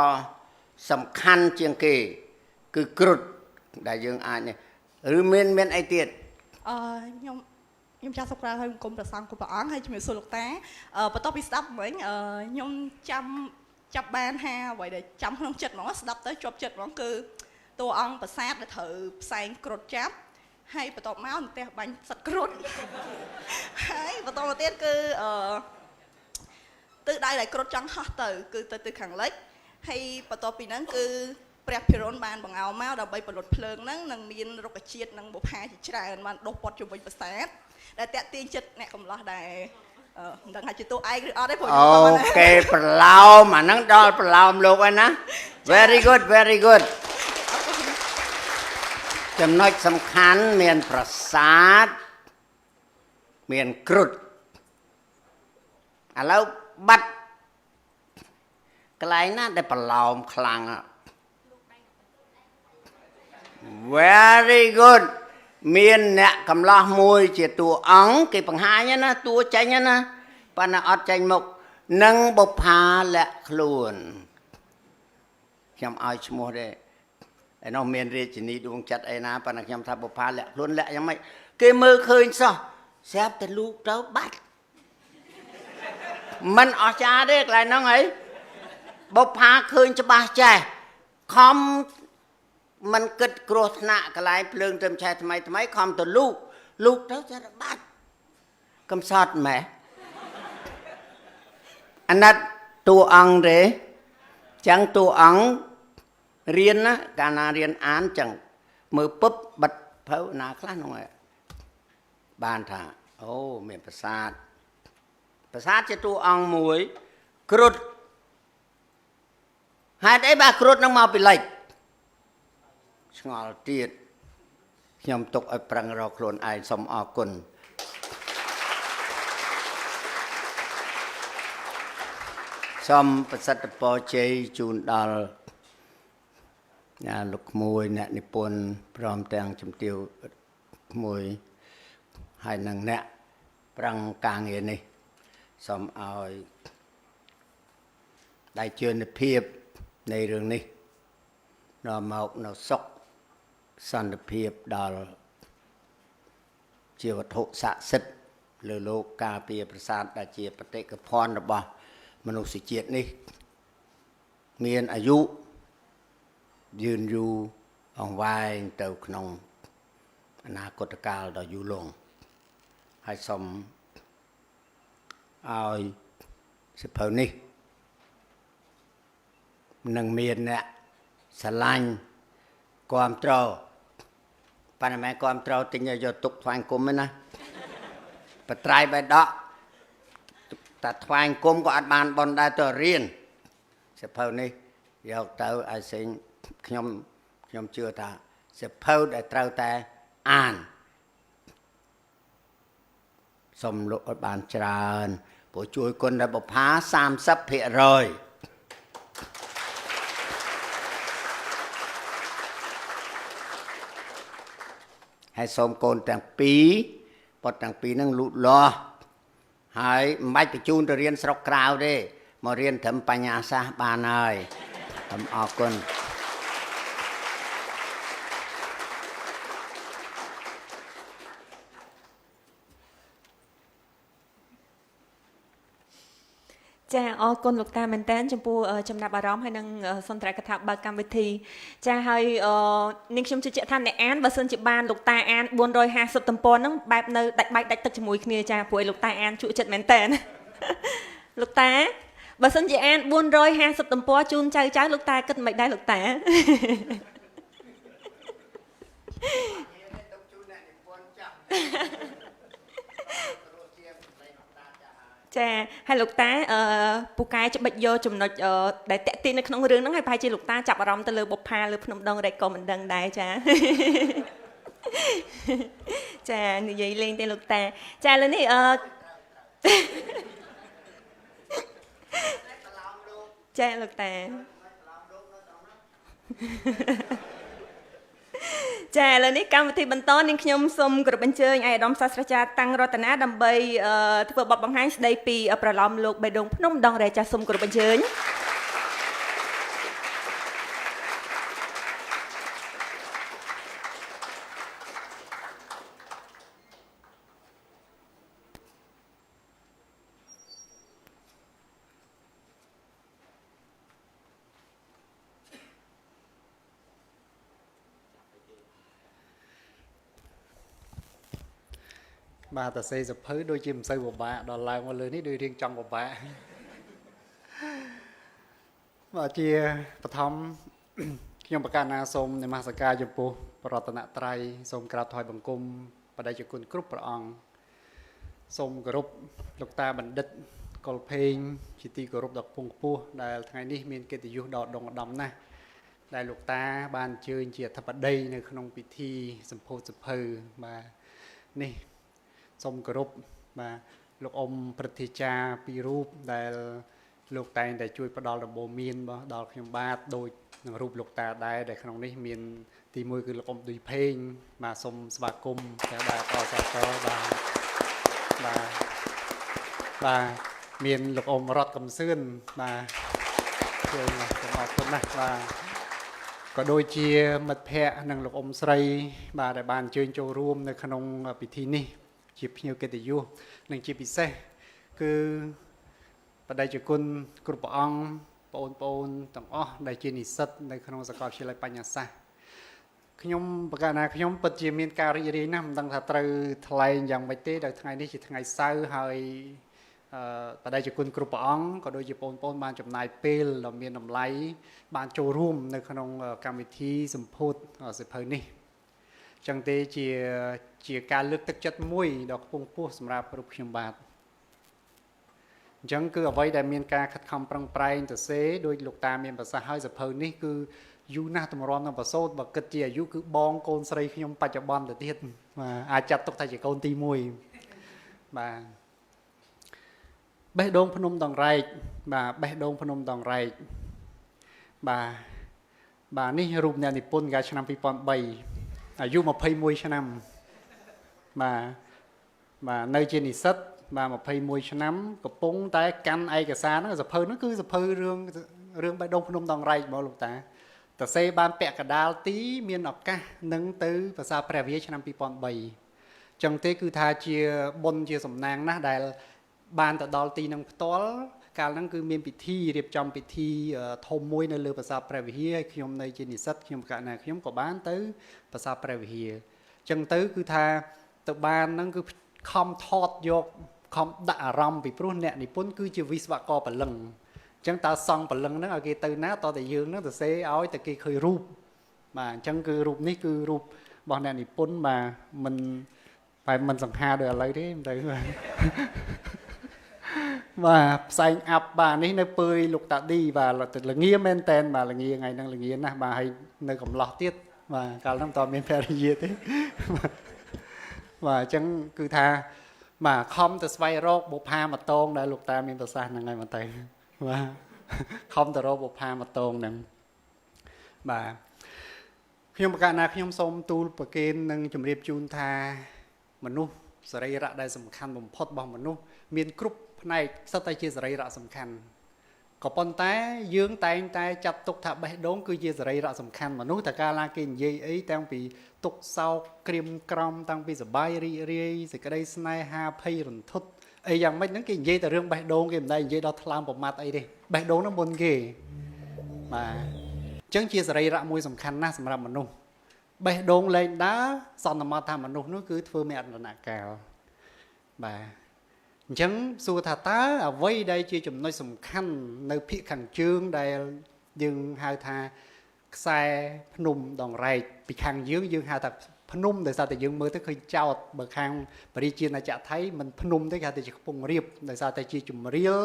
សំខាន់ជាងគេគឺគ្រុឌដែលយើងអាចនេះឬមានអីទៀតខ្ញុំចាស់សុខរាហើយគុំប្រសងគុំព្រះអង្គហើយជំរាបសួរលោកតាបន្ទាប់ពីស្ដាប់មិញខ្ញុំចាប់បានអ្វីដែលចាំក្នុងចិត្តហ្មងស្ដាប់ទៅជាប់ចិត្តហ្មងគឺតួអង្គប្រាសាទដែលត្រូវផ្សែងគ្រុឌចាប់ហើយបន្ទាប់មកផ្ទះបាញ់សត្វគ្រុឌហើយបន្តមកទៀតគឺទិសដៅដែលគ្រុឌចង់ហោះទៅគឺទៅខាងលិចហើយបន្ទាប់ពីហ្នឹងគឺព្រះភិរុណបានបង្អោមកដើម្បីបលត់ភ្លើងហ្នឹងនឹងមានរុក្ខជាតិនិងបុប្ផាជាច្រើនបានដុះព័ទ្ធជុំវិញប្រាសាទដែលតាក់ទាញចិត្តអ្នកកំឡោះដែរមិនដឹងថាជាតួឯកឬអត់ទេព្រោះខ្ញុំអូខេប្រឡោមអាហ្នឹងដល់ប្រឡោមលោកហើយណា very good ចំណុចសំខាន់មានប្រាសាទមានគ្រុឌឥឡូវបាត់កន្លែងណាដែលប្រឡោមខ្លាំង very good មានអ្នកកំឡោះមួយជាតួអង្គគេបង្ហាញណាតួចេញណាប៉ុន្តែអត់ចេញមុខនឹងបុប្ផាលាក់ខ្លួនខ្ញុំឲ្យឈ្មោះទេឯនោះមានរាជិនីដួងចិត្តអីណាប៉ុន្តែខ្ញុំថាបុប្ផាលាក់ខ្លួនលាក់យ៉ាងម៉េចគេមើលឃើញសោះស្រាប់តែលូកទៅបាត់មិនអស្ចារ្យទេកន្លែងហ្នឹងហីបុប្ផាឃើញច្បាស់ចេះខំមិនគិតគ្រោះថ្នាក់កន្លែងភ្លើងទៅឆេះថ្មីខំទៅលូកទៅចាបាត់កំសត់ម៉ែអាណិតតួអង្គទេចឹងតួអង្គរៀនណាកាលណារៀនអានចឹងមើលពុបបិទភៅណាខ្លះហ្នឹងបានថាអូមានប្រាសាទជាតួអង្គមួយគ្រុឌហេតុអីបាទគ្រុឌនឹងមកពីលិចឆ្ងល់ទៀតខ្ញុំទុកឲ្យប្រឹងរកខ្លួនឯងសូមអរគុណសូមប្រសិទ្ធពរជ័យជូនដល់លោកក្មួយអ្នកនិពន្ធព្រមទាំងជំទាវក្មួយហើយនឹងអ្នកប្រឹងការងារនេះសូមឲ្យដៃជឿនភាពនៃរឿងនេះនាំមកនៅសុខសន្តិភាពដល់ ជាវត្ថុស័ក្តិសិទ្ធិលើលោកការពារប្រាសាទដែលជាបេតិកភណ្ឌរបស់មនុស្សជាតិនេះមានអាយុយឺនយូរអង្វែងទៅក្នុងអនាគតកាលដ៏យូរលង់ហើយសូមឲ្យសិភៅនេះនឹងមានអ្នកស្រឡាញ់គាំទ្រប៉ុន្តែមិនគាំទ្រទិញយកទុកថ្វាយគុំទេណាបត្រៃបៃដកតែថ្វាយគុំក៏អត់បានបនដែរទៅរៀនសិភៅនេះយកទៅឲ្យសេងខ្ញុំជឿថាសិភៅដែលត្រូវតែអានសូមលោកឲ្យបានច្រើនព្រោះជួយគុណដល់បុប្ផា 30% ហើយសូមកូនទាំងពីរប៉ុតទាំងពីរហ្នឹងលូតលាស់ហើយមិនបាច់បញ្ជូនទៅរៀនស្រុកក្រៅទេមករៀនត្រឹមបញ្ញាសាស្ត្របានហើយសូមអរគុណចាអរគុណលោកតាមែនតើចំពោះចំណាប់អារម្មណ៍ហើយនឹងសន្ទរកថាបើកម្មវិធីចាហើយនាងខ្ញុំជឿជាក់ថាអ្នកអានបើសិនជាបានលោកតាអាន450ទំព័រហ្នឹងបែបនៅដាច់បាយដាច់ទឹកជាមួយគ្នាចាព្រោះឲ្យលោកតាអានជក់ចិត្តមែនតើលោកតាបើសិនជាអាន450ទំព័រជូនចៅលោកតាគិតមិនដែរលោកតាចាហើយលោកតាពូកែច្បិចយកចំណុចដែលតាក់ទាញនៅក្នុងរឿងហ្នឹងហើយប្រហែលជាលោកតាចាប់អារម្មណ៍ទៅលើបុប្ផាលើភ្នំដងរែកក៏មិនដឹងដែរចាចានិយាយលេងទេលោកតាចាឥឡូវនេះចាលោកតាចាឥឡូវនេះកម្មវិធីបន្តនាងខ្ញុំសូមគោរពអញ្ជើញឯកឧត្តមសាស្ត្រាចារ្យតាំងរតនាដើម្បីធ្វើបទបង្ហាញស្ដីពីប្រឡំលោកបេះដូងភ្នំដងរែកចាសូមគោរពអញ្ជើញបាទតសេសភៅដូចជាមិនសូវពិបាកដល់ឡើងមកលើនេះដូចរៀងចង់ពិបាកបាទជាបឋមខ្ញុំប្រកាសណាសូមនមស្ការចំពោះបរតនត្រ័យសូមក្រាបថ្វាយបង្គំបដិជគុណគ្រប់ព្រះអង្គសូមគោរពលោកតាបណ្ឌិតកុលភេងជាទីគោរពដ៏ខ្ពង់ខ្ពស់ដែលថ្ងៃនេះមានកិត្តិយសដ៏ដងឧត្តមណាស់ដែលលោកតាបានអញ្ជើញជាអធិបតីនៅក្នុងពិធីសម្ពោធសភៅបាទនេះសូមគោរពបាទលោកអ៊ំព្រឹទ្ធាចារ្យពីររូបដែលលោកតែងតែជួយផ្ដល់ដំបូន្មានដល់ខ្ញុំបាទដូចនឹងរូបលោកតាដែរដែលក្នុងនេះមានទី1គឺលោកអ៊ំឌុយភេងបាទសូមស្វាគមន៍តែបាទអរសាទរបាទមានលោកអ៊ំរតកំសឿនបាទជួយសូមអរគុណណាស់បាទក៏ដូចជាមិត្តភ័ក្តិនិងលោកអ៊ំស្រីបាទដែលបានអញ្ជើញចូលរួមនៅក្នុងពិធីនេះជាភ្ញៀវកិត្តិយសនិងជាពិសេសគឺបដិជគុណគ្រប់ព្រះអង្គបងប្អូនទាំងអស់ដែលជានិស្សិតនៅក្នុងសាកលវិទ្យាល័យបញ្ញាសាស្ត្រខ្ញុំប្រកាសណាខ្ញុំពិតជាមានការរីករាយណាស់មិនដឹងថាត្រូវថ្លែងយ៉ាងម៉េចទេដល់ថ្ងៃនេះជាថ្ងៃសៅរ៍ហើយបដិជគុណគ្រប់ព្រះអង្គក៏ដូចជាបងប្អូនបានចំណាយពេលដ៏មានតម្លៃបានចូលរួមនៅក្នុងកម្មវិធីសម្ពោធសិភៅនេះចឹងទេជាការលើកទឹកចិត្តមួយដ៏ខ្ពង់ខ្ពស់សម្រាប់រូបខ្ញុំបាទអញ្ចឹងគឺអ្វីដែលមានការខិតខំប្រឹងប្រែងទៅសេដោយលោកតាមានប្រសាសន៍ហើយសភៅនេះគឺយូរណាស់តម្រាំនឹងប្រសូតបើគិតជាអាយុគឺបងកូនស្រីខ្ញុំបច្ចុប្បន្នទៅទៀតបាទអាចចាត់ទុកថាជាកូនទី1បាទបេះដូងភ្នំដងរែកបាទបេះដូងភ្នំដងរែកបាទនេះរូបអ្នកនិពន្ធកាលឆ្នាំ2003អាយុ21ឆ្នាំបាទនៅជានិស្សិតបាទ21ឆ្នាំកំពុងតែកាន់ឯកសារហ្នឹងសភៅហ្នឹងគឺសភៅរឿងបេះដូងភ្នំដងរែកហ្មងលោកតាតសេបានពាក់កណ្ដាលទីមានឱកាសនឹងទៅភាសាព្រះវិហារឆ្នាំ2003 ចឹងទេគឺថាជាបុណ្យជាសំណាងណាស់ដែលបានទៅដល់ទីនឹងផ្ទាល់កាលហ្នឹងគឺមានពិធីរៀបចំពិធីធំមួយនៅលើប្រាសាទព្រះវិហារហើយខ្ញុំនៅជានិស្សិតខ្ញុំកណាខ្ញុំក៏បានទៅប្រាសាទព្រះវិហារចឹងទៅគឺថាទៅបានហ្នឹងគឺខំថតយកខំដាក់អារម្មណ៍ពីព្រោះអ្នកនិពន្ធគឺជាវិស្វករពលឹងអញ្ចឹងតើសង់ពលឹងហ្នឹងឲ្យគេទៅណាតតែយើងហ្នឹងទៅសេឲ្យតែគេឃើញរូបបាទអញ្ចឹងគឺរូបនេះគឺរូបរបស់អ្នកនិពន្ធបាទមិនបែបមិនសង្ហាដូចឥឡូវទេមិនទៅបាទផ្សែងអាប់បាទនេះនៅពើលោកតាឌីបាទល្ងាមែនតែនបាទល្ងាថ្ងៃហ្នឹងល្ងាណាស់បាទហើយនៅកំឡោះទៀតបាទកាលហ្នឹងតើមានភរិយាទេបាទអញ្ចឹងគឺថាបាទខំទៅស្វែងរកបុប្ផាមកតងដែលលោកតាមានប្រសាសន៍ហ្នឹងហើយមកទៅបាទខំទៅរកបុប្ផាមកតងហ្នឹងបាទខ្ញុំប្រកាសណាខ្ញុំសូមទូលប្រគេននិងជម្រាបជូនថាមនុស្សសរីរៈដែលសំខាន់បំផុតរបស់មនុស្សមានគ្រប់ផ្នែកសិតតែជាសរីរៈសំខាន់ក៏ប៉ុន្តែយើងតែងតែចាត់ទុកថាបេះដូងគឺជាសរីរៈសំខាន់មនុស្សតែកាលណាគេនិយាយអីតាំងពីទុកសោកក្រៀមក្រំតាំងពីសបាយរីករាយសេចក្តីស្នេហាភ័យរន្ធត់អីយ៉ាងម៉េចហ្នឹងគេនិយាយតែរឿងបេះដូងគេមិនដែលនិយាយដល់ថ្លើមប្រមាត់អីទេបេះដូងហ្នឹងមុនគេបាទអញ្ចឹងជាសរីរៈមួយសំខាន់ណាស់សម្រាប់មនុស្សបេះដូងលែងដើរសន្មតថាមនុស្សនោះគឺធ្វើមេអត្តនកាលបាទអញ្ចឹងសួរថាតើអ្វីដែលជាចំណុចសំខាន់នៅភាគខាងជើងដែលយើងហៅថាខ្សែភ្នំដងរែកពីខាងយើងហៅថាភ្នំដោយសារតែយើងមើលទៅឃើញចោតបើខាងបរិជាណាចក្រថៃមិនភ្នំទេគេហៅថាជាខ្ពង់រាបដោយសារតែជាជំរាល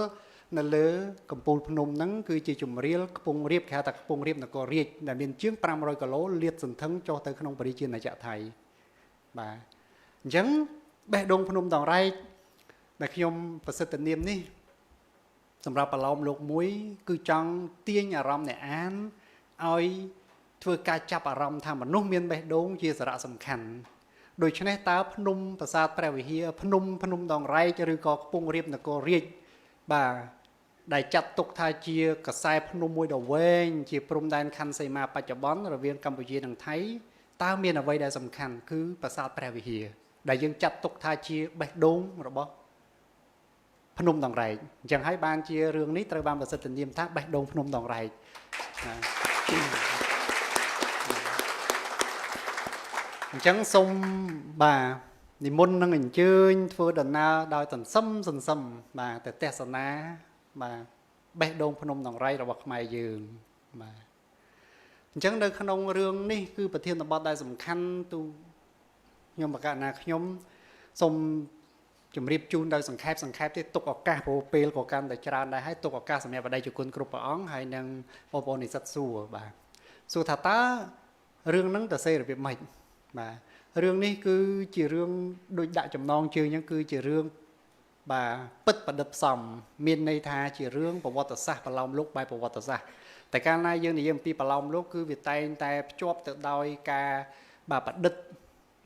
នៅលើកំពូលភ្នំហ្នឹងគឺជាជំរាលខ្ពង់រាបគេហៅថាខ្ពង់រាបនគររាជដែលមានជាង500គីឡូលាតសន្ធឹងចុះទៅក្នុងបរិជាណាចក្រថៃបាទអញ្ចឹងបេះដូងភ្នំដងរែកដែលខ្ញុំប្រសិទ្ធនាមនេះសម្រាប់ប្រឡោមលោកមួយគឺចង់ទាញអារម្មណ៍អ្នកអានឲ្យធ្វើការចាប់អារម្មណ៍ថាមនុស្សមានបេះដូងជាសារៈសំខាន់ដូច្នេះតើភ្នំប្រាសាទព្រះវិហារភ្នំដងរែកឬក៏ខ្ពង់រាបនគររាជបាទដែលចាត់ទុកថាជាកសែភ្នំមួយដ៏វែងជាព្រំដែនខណ្ឌសីមាបច្ចុប្បន្នរវាងកម្ពុជានិងថៃតើមានអ្វីដែលសំខាន់គឺប្រាសាទព្រះវិហារដែលយើងចាត់ទុកថាជាបេះដូងរបស់ភ្នំដងរែកអញ្ចឹងហើយបានជារឿងនេះត្រូវបានប្រសិទ្ធនាមថាបេះដូងភ្នំដងរែកអញ្ចឹងសូមបាទនិមន្តនឹងអញ្ជើញធ្វើដំណើរដោយសន្សឹមបាទទៅទស្សនាបាទបេះដូងភ្នំដងរែករបស់ខ្មែរយើងបាទអញ្ចឹងនៅក្នុងរឿងនេះគឺប្រធានបទដែលសំខាន់ទូខ្ញុំប្រកាសណាខ្ញុំសូមជម្រាបជូនដោយសង្ខេបទេទុកឱកាសព្រោះពេលក៏កាន់តែច្រើនដែរហើយទុកឱកាសសម្រាប់បដិជគុណគ្រប់ព្រះអង្គហើយនឹងបងប្អូននិស្សិតសួរបាទសួរថាតើរឿងហ្នឹងតើសេរបៀបម៉េចបាទរឿងនេះគឺជារឿងដូចដាក់ចំណងជើងអញ្ចឹងគឺជារឿងបាទពិតប្រឌិតផ្សំមានន័យថាជារឿងប្រវត្តិសាស្ត្រប្រឡោមលោកបែបប្រវត្តិសាស្ត្រតែកាលណាយើងនិយាយអំពីប្រឡោមលោកគឺវាតែងតែភ្ជាប់ទៅដោយការបាទប្រឌិត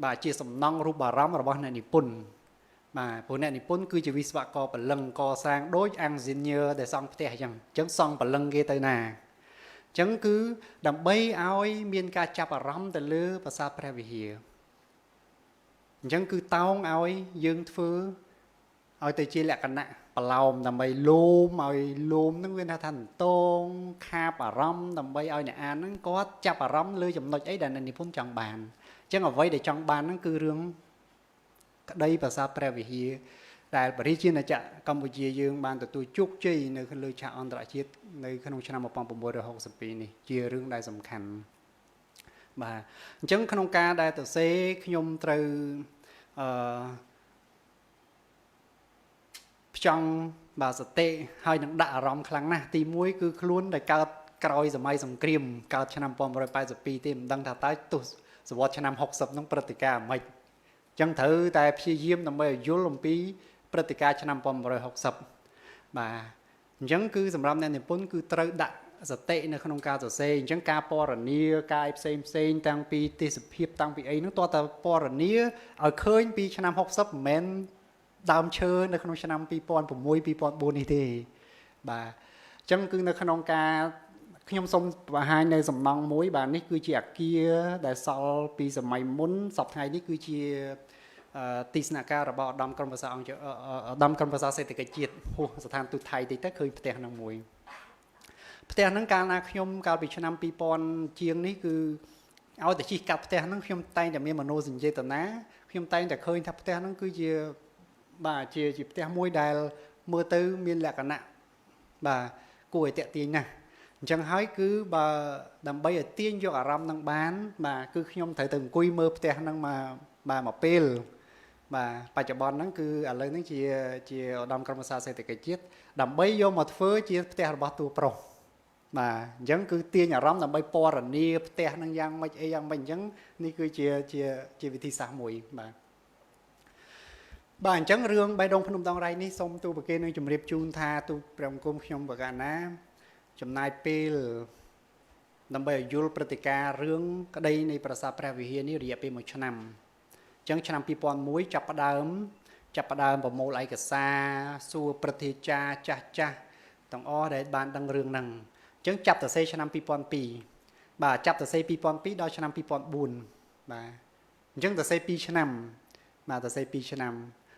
បាទជាសំណង់រូបអារម្មណ៍របស់អ្នកនិពន្ធបាទព្រោះអ្នកនិពន្ធគឺជាវិស្វករពលឹងកសាងដូចអង់ស៊ីញ៉ើដែលសង់ផ្ទះអញ្ចឹងសង់ពលឹងគេទៅណាអញ្ចឹងគឺដើម្បីឲ្យមានការចាប់អារម្មណ៍ទៅលើប្រាសាទព្រះវិហារអញ្ចឹងគឺតោងឲ្យយើងធ្វើឲ្យទៅជាលក្ខណៈប្រឡោមដើម្បីលោមឲ្យលោមហ្នឹងវាថាតងខាបអារម្មណ៍ដើម្បីឲ្យអ្នកអានហ្នឹងគាត់ចាប់អារម្មណ៍លើចំណុចអីដែលអ្នកនិពន្ធចង់បានអញ្ចឹងអ្វីដែលចង់បានហ្នឹងគឺរឿងក្តីប្រាសាទព្រះវិហារដែលបរិជាណាចក្រកម្ពុជាយើងបានទទួលជោគជ័យនៅលើឆាកអន្តរជាតិនៅក្នុងឆ្នាំ1962នេះជារឿងដែលសំខាន់បាទអញ្ចឹងក្នុងការដែលទៅសេខ្ញុំត្រូវផ្ចង់បាទសតិហើយនឹងដាក់អារម្មណ៍ខ្លាំងណាស់ទី1គឺខ្លួនដែលកើតក្រោយសម័យសង្គ្រាមកើតឆ្នាំ1982ទេមិនដឹងថាតើទសវត្សរ៍ឆ្នាំ60ហ្នឹងព្រឹត្តិការណ៍អ្មេចអញ្ចឹងត្រូវតែព្យាយាមដើម្បីឲ្យយល់អំពីព្រឹត្តិការណ៍ឆ្នាំ1960បាទអញ្ចឹងគឺសម្រាប់អ្នកនិពន្ធគឺត្រូវដាក់សតិនៅក្នុងការសរសេរអញ្ចឹងការពណ៌នាការផ្សេងតាំងពីទេសភាពតាំងពីអីហ្នឹងតើតើពណ៌នាឲ្យឃើញពីឆ្នាំ60មិនមែនដើមឈើនៅក្នុងឆ្នាំ2006 2004នេះទេបាទអញ្ចឹងគឺនៅក្នុងការខ្ញុំសូមបង្ហាញនៅសំណង់មួយបាទនេះគឺជាអគារដែលសល់ពីសម័យមុនសពថ្ងៃនេះគឺជា ទីស្នាក់ការរបស់ឧត្តមក្រុមប្រឹក្សាអង្គឧត្តមក្រុមប្រឹក្សាសេដ្ឋកិច្ចជាតិហួសស្ថានទូតថៃតិចទៅឃើញផ្ទះហ្នឹងមួយផ្ទះហ្នឹងកាលណាខ្ញុំកាលពីឆ្នាំ2000ជាងនេះគឺឲ្យតែជិះកាត់ផ្ទះហ្នឹងខ្ញុំតែងតែមានមនោសញ្ចេតនាខ្ញុំតែងតែឃើញថាផ្ទះហ្នឹងគឺជាបាទជាផ្ទះមួយដែលមើលទៅមានលក្ខណៈបាទគួរឲ្យតាក់ទាញណាស់អញ្ចឹងហើយគឺបើដើម្បីឲ្យទាញយកអារម្មណ៍នឹងបានបាទគឺខ្ញុំត្រូវទៅអង្គុយមើលផ្ទះហ្នឹងមកពេលបាទបច្ចុប្បន្នហ្នឹងគឺឥឡូវហ្នឹងជាឧត្តមក្រុមប្រឹក្សាសេដ្ឋកិច្ចជាតិដើម្បីយកមកធ្វើជាផ្ទះរបស់តួប្រុសបាទអញ្ចឹងគឺទាញអារម្មណ៍ដើម្បីពណ៌នាផ្ទះហ្នឹងយ៉ាងម៉េចអីយ៉ាងម៉េចអញ្ចឹងនេះគឺជាវិធីសាស្ត្រមួយបាទអញ្ចឹងរឿងបេះដូងភ្នំដងរ៉ៃនេះសូមទូប្រគេនឹងជម្រាបជូនថាទូព្រះអង្គគុំខ្ញុំបកណាចំណាយពេលដើម្បីឲ្យយល់ព្រឹត្តិការណ៍រឿងក្តីនៃប្រាសាទព្រះវិហារនេះរយៈពេល1ឆ្នាំអញ្ចឹងឆ្នាំ2001ចាប់ផ្ដើមប្រមូលឯកសារសួរព្រឹទ្ធាចារ្យចាស់ទាំងអស់ដែលបានដឹងរឿងហ្នឹងអញ្ចឹងចាប់តសេឆ្នាំ2002បាទចាប់តសេ2002ដល់ឆ្នាំ2004បាទអញ្ចឹងតសេ2ឆ្នាំបាទតសេ2ឆ្នាំ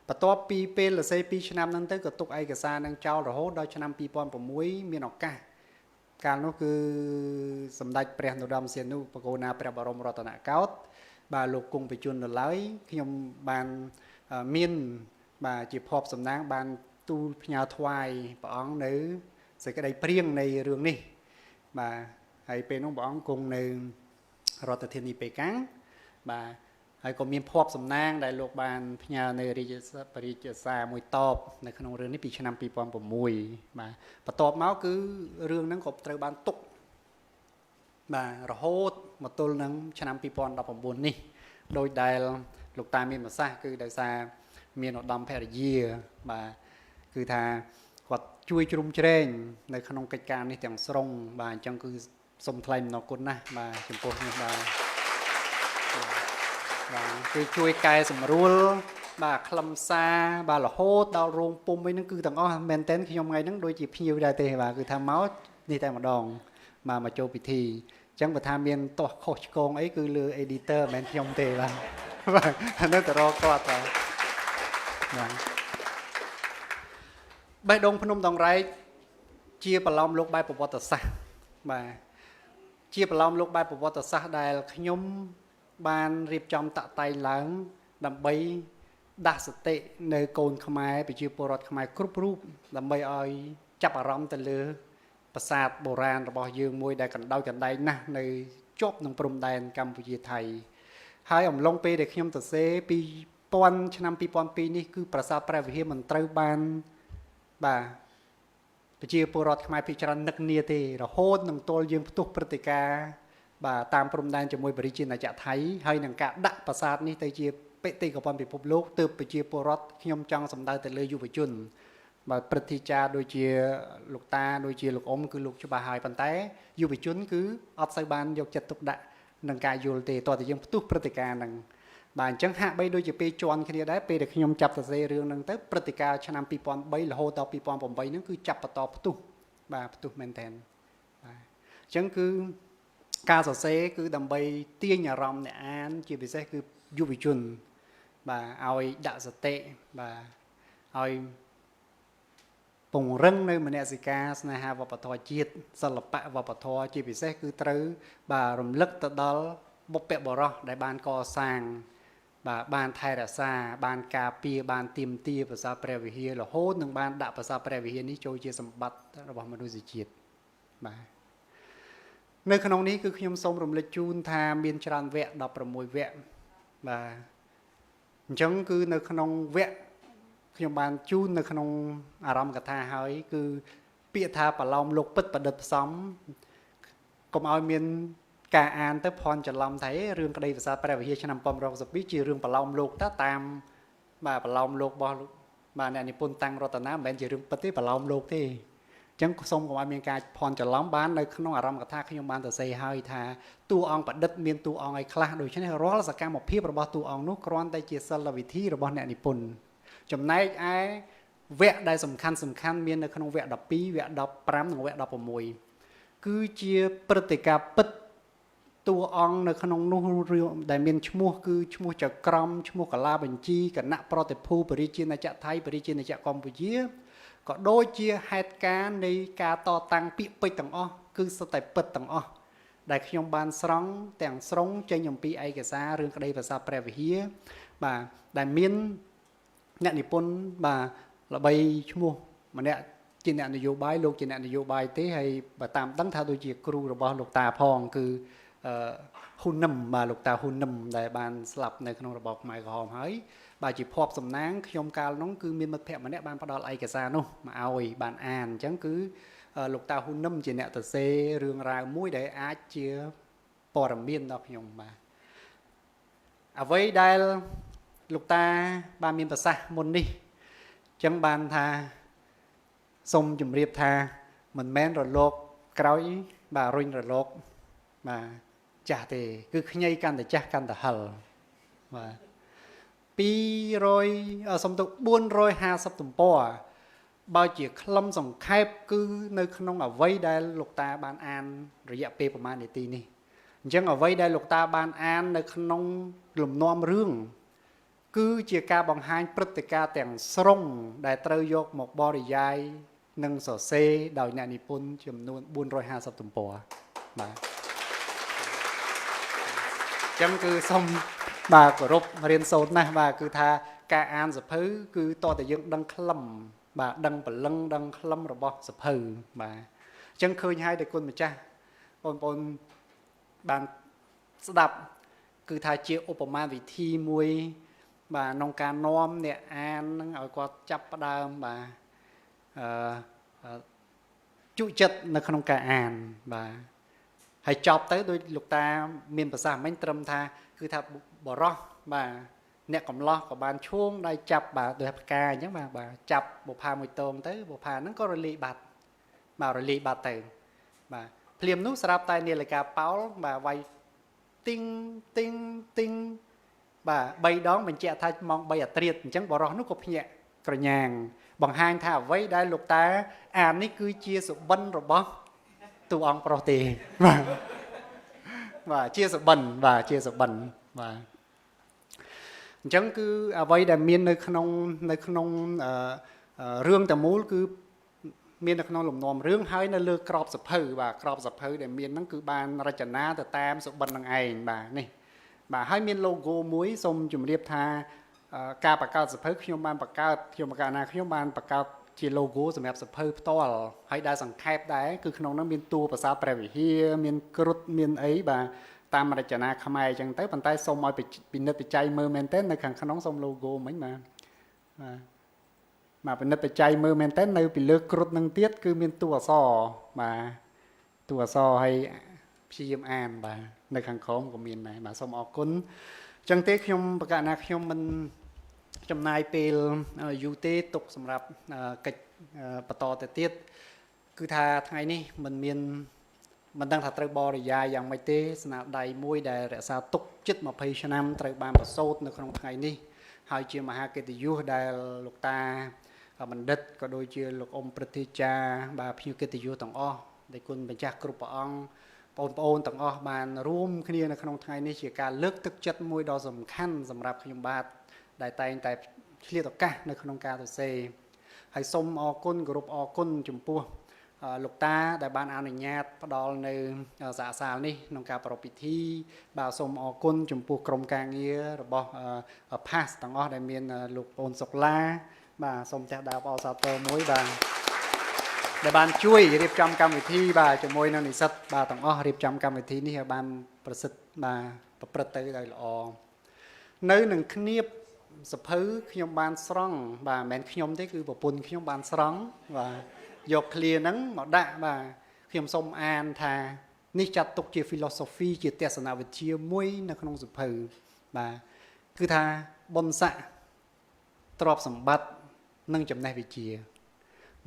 បន្ទាប់ពីពេលតសេ2ឆ្នាំហ្នឹងទៅក៏ទុកឯកសារហ្នឹងចោលរហូតដល់ឆ្នាំ2006មានឱកាសកាលនោះគឺសម្ដេចព្រះនរោត្តមសីហនុបកូណាព្រះបរមរតនកោដ្ឋបាទលោកគង់បញ្ជននៅឡើយខ្ញុំបានមានបាទជាភ័ព្វសំណាងបានទូលផ្ញើថ្វាយព្រះអង្គនៅសេចក្តីព្រាងនៃរឿងនេះបាទហើយពេលនោះព្រះអង្គគង់នៅរដ្ឋធានីប៉េកាំងបាទហើយក៏មានភ័ព្វសំណាងដែលលោកបានផ្ញើនៅរាជសារមួយតបនៅក្នុងរឿងនេះពីឆ្នាំ2006បាទបន្ទាប់មកគឺរឿងហ្នឹងក៏ត្រូវបានទុកបាទរហូតមកទល់នឹងឆ្នាំ2019នេះដោយដែលលោកតាមានប្រសាសន៍គឺដោយសារមានឧត្តមភរិយាបាទគឺថាគាត់ជួយជ្រោមជ្រែងនៅក្នុងកិច្ចការនេះទាំងស្រុងបាទអញ្ចឹងគឺសូមថ្លែងអំណរគុណណាស់បាទចំពោះនេះបាទគឺជួយកែសម្រួលបាទខ្លឹមសារបាទរហូតដល់រោងពុំអីហ្នឹងគឺទាំងអស់មែនតើខ្ញុំថ្ងៃហ្នឹងដូចជាភ្ញៀវដែរទេបាទគឺថាមកនេះតែម្ដងបាទមកចូលពិធីអញ្ចឹងបើថាមានទាស់ខុសឆ្គងអីគឺលើ editor មិនមែនខ្ញុំទេបាទអានោះទៅរកគាត់បាទបេះដូងភ្នំដងរែកជាប្រឡោមលោកបែបប្រវត្តិសាស្ត្របាទជាប្រឡោមលោកបែបប្រវត្តិសាស្ត្រដែលខ្ញុំបានរៀបចំតាក់តែងឡើងដើម្បីដាស់សតិនៅកូនខ្មែរប្រជាពលរដ្ឋខ្មែរគ្រប់រូបដើម្បីឲ្យចាប់អារម្មណ៍ទៅលើប្រាសាទបុរាណរបស់យើងមួយដែលកណ្ដោយកណ្ដែងណាស់នៅជាប់នឹងព្រំដែនកម្ពុជាថៃហើយអំឡុងពេលដែលខ្ញុំទៅសេឆ្នាំ2002នេះគឺប្រាសាទព្រះវិហារមិនត្រូវបានបាទប្រជាពលរដ្ឋខ្មែរភាគច្រើននឹកនាទេរហូតនឹងទល់យើងផ្ទុះព្រឹត្តិការណ៍បាទតាមព្រំដែនជាមួយបរិជាណាចក្រថៃហើយនឹងការដាក់ប្រាសាទនេះទៅជាបេតិកភណ្ឌពិភពលោកទើបប្រជាពលរដ្ឋខ្ញុំចង់សម្ដៅទៅលើយុវជនបាទព្រឹទ្ធាចារ្យដូចជាលោកតាដូចជាលោកអ៊ំគឺលោកច្បាស់ហើយប៉ុន្តែយុវជនគឺអត់សូវបានយកចិត្តទុកដាក់នឹងការយល់ទេតោះតែយើងផ្ទុះព្រឹត្តិការណ៍ហ្នឹងបាទអញ្ចឹងហាក់បីដូចជាពេលជន់គ្នាដែរពេលដែលខ្ញុំចាប់សរសេររឿងហ្នឹងទៅព្រឹត្តិការណ៍ឆ្នាំ2003រហូតដល់2008ហ្នឹងគឺចាប់បន្តផ្ទុះបាទផ្ទុះមែនតើបាទអញ្ចឹងគឺការសរសេរគឺដើម្បីទាញអារម្មណ៍អ្នកអានជាពិសេសគឺយុវជនបាទឲ្យដាក់សតិបាទឲ្យពង្រឹងនៅមនសិការស្នេហាវប្បធម៌ជាតិសិល្បៈវប្បធម៌ជាពិសេសគឺត្រូវបាទរំលឹកទៅដល់បុព្វបុរសដែលបានកសាងបាទបានថែរក្សាបានការពារបានទាមទារប្រាសាទព្រះវិហាររហូតនឹងបានដាក់ប្រាសាទព្រះវិហារនេះចូលជាសម្បត្តិរបស់មនុស្សជាតិបាទនៅក្នុងនេះគឺខ្ញុំសូមរំលឹកជូនថាមានច្រើនវគ្គ16វគ្គបាទអញ្ចឹងគឺនៅក្នុងវគ្គខ្ញុំបានជូននៅក្នុងអារម្មណ៍កថាហើយគឺពាក្យថាប្រឡោមលោកពិតប្រឌិតផ្សំកុំឲ្យមានការអានទៅភ័ន្តច្រឡំថារឿងក្តីប្រាសាទព្រះវិហារឆ្នាំ1962ជារឿងប្រឡោមលោកតាមបាទប្រឡោមលោករបស់បាទអ្នកនិពន្ធតាំងរតនាមិនមែនជារឿងពិតទេប្រឡោមលោកទេអញ្ចឹងសូមកុំឲ្យមានការភ័ន្តច្រឡំបាននៅក្នុងអារម្មណ៍កថាខ្ញុំបានសរសេរហើយថាតួអង្គប្រឌិតមានតួអង្គឲ្យខ្លះដូច្នេះរាល់សកម្មភាពរបស់តួអង្គនោះគ្រាន់តែជាសិលវិធីរបស់អ្នកនិពន្ធចំណែកឯវគ្គដែលសំខាន់មាននៅក្នុងវគ្គ12វគ្គ15និងវគ្គ16គឺជាព្រឹត្តិការណ៍ពិត តួអង្គនៅក្នុងនោះដែលមានឈ្មោះគឺឈ្មោះចក្រមឈ្មោះកលាបញ្ជីគណៈប្រតិភូបរិជាណាចក្រថៃបរិជាណាចក្រកម្ពុជាក៏ដូចជាហេតុការណ៍នៃការតតាំងពាក្យពេចន៍ទាំងអស់គឺសុទ្ធតែពិតទាំងអស់ដែលខ្ញុំបានស្រង់ទាំងស្រុងចេញអំពីឯកសាររឿងក្តីប្រាសាទព្រះវិហារបាទដែលមានអ្នកនិពន្ធបាទល្បីឈ្មោះម្នាក់ជាអ្នកនយោបាយលោកជាអ្នកនយោបាយទេហើយបើតាមដឹងថាដូចជាគ្រូរបស់លោកតាផងគឺហ៊ុននឹមបាទលោកតាហ៊ុននឹមដែលបានស្លាប់នៅក្នុងរបបខ្មែរក្រហមហើយបាទជាភ័ព្វសំណាងខ្ញុំកាលនោះគឺមានមិត្តភក្តិម្នាក់បានផ្ដល់ឯកសារនោះមកឲ្យបានអានអញ្ចឹងគឺលោកតាហ៊ុននឹមជាអ្នកសរសេររឿងរ៉ាវមួយដែលអាចជាព័ត៌មានដល់ខ្ញុំបាទអ្វីដែលលោកតាបានមានប្រសាសន៍មុននេះអញ្ចឹងបានថាសូមជម្រាបថាមិនមែនរលកក្រោយបាទរុញរលកបាទចាស់ទេគឺខ្ញីកាន់តែចាស់កាន់តែហិលបាទ200សំទុក450ទំព័របើជាខ្លឹមសង្ខេបគឺនៅក្នុងអ្វីដែលលោកតាបានអានរយៈពេលប្រហែលនាទីនេះអញ្ចឹងអ្វីដែលលោកតាបានអាននៅក្នុងលំនាំរឿងគឺជាការបង្ហាញព្រឹត្តិការណ៍ទាំងស្រុងដែលត្រូវយកមកបរិយាយនិងសរសេរដោយអ្នកនិពន្ធចំនួន450ទំព័របាទអញ្ចឹងគឺសូមបាទគោរពរៀនសូត្រណាស់បាទគឺថាការអានសភៅគឺតើតើយើងដឹងខ្លឹមបាទដឹងព្រលឹងដឹងខ្លឹមរបស់សភៅបាទអញ្ចឹងឃើញហើយតែគុណម្ចាស់បងប្អូនបានស្ដាប់គឺថាជាឧបមាវិធីមួយបាទក្នុងការនាំអ្នកអាននឹងឲ្យគាត់ចាប់ផ្ដើមបាទជក់ចិត្តនៅក្នុងការអានបាទហើយចប់ទៅដោយលោកតាមានប្រសាសន៍មិញត្រឹមថាគឺថាបរោះបាទអ្នកកំឡោះក៏បានឈួងដៃចាប់បាទដោយផ្កាអញ្ចឹងបាទចាប់បុផាមួយតងទៅបុផាហ្នឹងក៏រលាយបាត់បាទរលាយបាត់ទៅបាទភ្លាមនោះស្រាប់តែនាឡិកាប៉ោលបាទវាយទីងទីងទីងបាទ3ដងបញ្ជាក់ថាម៉ោង3អាត្រៀតអញ្ចឹងបរោះនោះក៏ភ្ញាក់ក្រញាងបង្ហាញថាអ្វីដែលលោកតាអាននេះគឺជាសុបិនរបស់តួអង្គប្រុសទេបាទជាសុបិនបាទជាសុបិនបាទអញ្ចឹងគឺអ្វីដែលមាននៅក្នុងរឿងទាំងមូលគឺមាននៅក្នុងលំនាំរឿងហើយនៅលើក្របសភៅបាទក្របសភៅដែលមានហ្នឹងគឺបានរចនាទៅតាមសុបិននឹងឯងបាទនេះបាទហើយមាន logo មួយសូមជម្រាបថាការបង្កើតសភៅខ្ញុំបានបង្កើតខ្ញុំបានបង្កើតជា logo សម្រាប់សភៅផ្ទាល់ហើយដែលសង្ខេបដែរគឺក្នុងនោះមានតួប្រាសាទព្រះវិហារមានគ្រុឌមានអីបាទតាមរចនាខ្មែរអញ្ចឹងទៅប៉ុន្តែសូមឲ្យពិនិត្យបច្ច័យមើលមែនតើនៅខាងក្នុងសូម logo មិញបាទពិនិត្យបច្ច័យមើលមែនតើនៅពីលើគ្រុឌនឹងទៀតគឺមានតួអក្សរបាទតួអក្សរហើយព្យាយាមអានបាទនៅខាងក្រោមក៏មានដែរបាទសូមអរគុណអញ្ចឹងទេខ្ញុំប្រកាសណាខ្ញុំមិនចំណាយពេលយូរទេទុកសម្រាប់កិច្ចបន្តទៅទៀតគឺថាថ្ងៃនេះមិនដឹងថាត្រូវបរិយាយយ៉ាងម៉េចទេស្នាដៃមួយដែលរក្សាទុកជិត20ឆ្នាំត្រូវបានប្រសូតនៅក្នុងថ្ងៃនេះហើយជាមហាកិត្តិយសដែលលោកតាបណ្ឌិតក៏ដូចជាលោកអ៊ំព្រឹទ្ធាចារ្យបាទភ្ញៀវកិត្តិយសទាំងអស់ដែលគុណម្ចាស់គ្រប់ព្រះអង្គបងប្អូនទាំងអស់បានរួមគ្នានៅក្នុងថ្ងៃនេះជាការលើកទឹកចិត្តមួយដ៏សំខាន់សម្រាប់ខ្ញុំបាទដែលតែងតែឆ្លៀតឱកាសនៅក្នុងការសរសេរហើយសូមអរគុណគោរពអរគុណចំពោះលោកតាដែលបានអនុញ្ញាតផ្ដល់នៅសាកសាលនេះក្នុងការប្រារព្ធពិធីបាទសូមអរគុណចំពោះក្រុមការងាររបស់ផាសទាំងអស់ដែលមានលោកប្អូនសុកឡាបាទសូមចាស់ដើបអរសាទរមួយបាទដែលបានជួយរៀបចំកម្មវិធីបាទជាមួយនឹងនិស្សិតបាទទាំងអស់រៀបចំកម្មវិធីនេះឲ្យបានប្រសិទ្ធបាទប្រព្រឹត្តទៅដោយល្អនៅនឹងគ្នាបសភៅខ្ញុំបានស្រង់បាទមិនមែនខ្ញុំទេគឺប្រពន្ធខ្ញុំបានស្រង់បាទយកឃ្លាហ្នឹងមកដាក់បាទខ្ញុំសូមអានថានេះចាត់ទុកជា philosophy ជាទស្សនវិជ្ជាមួយនៅក្នុងសភៅបាទគឺថាបុណ្យស័ក្តិទ្រព្យសម្បត្តិនិងចំណេះវិជ្ជា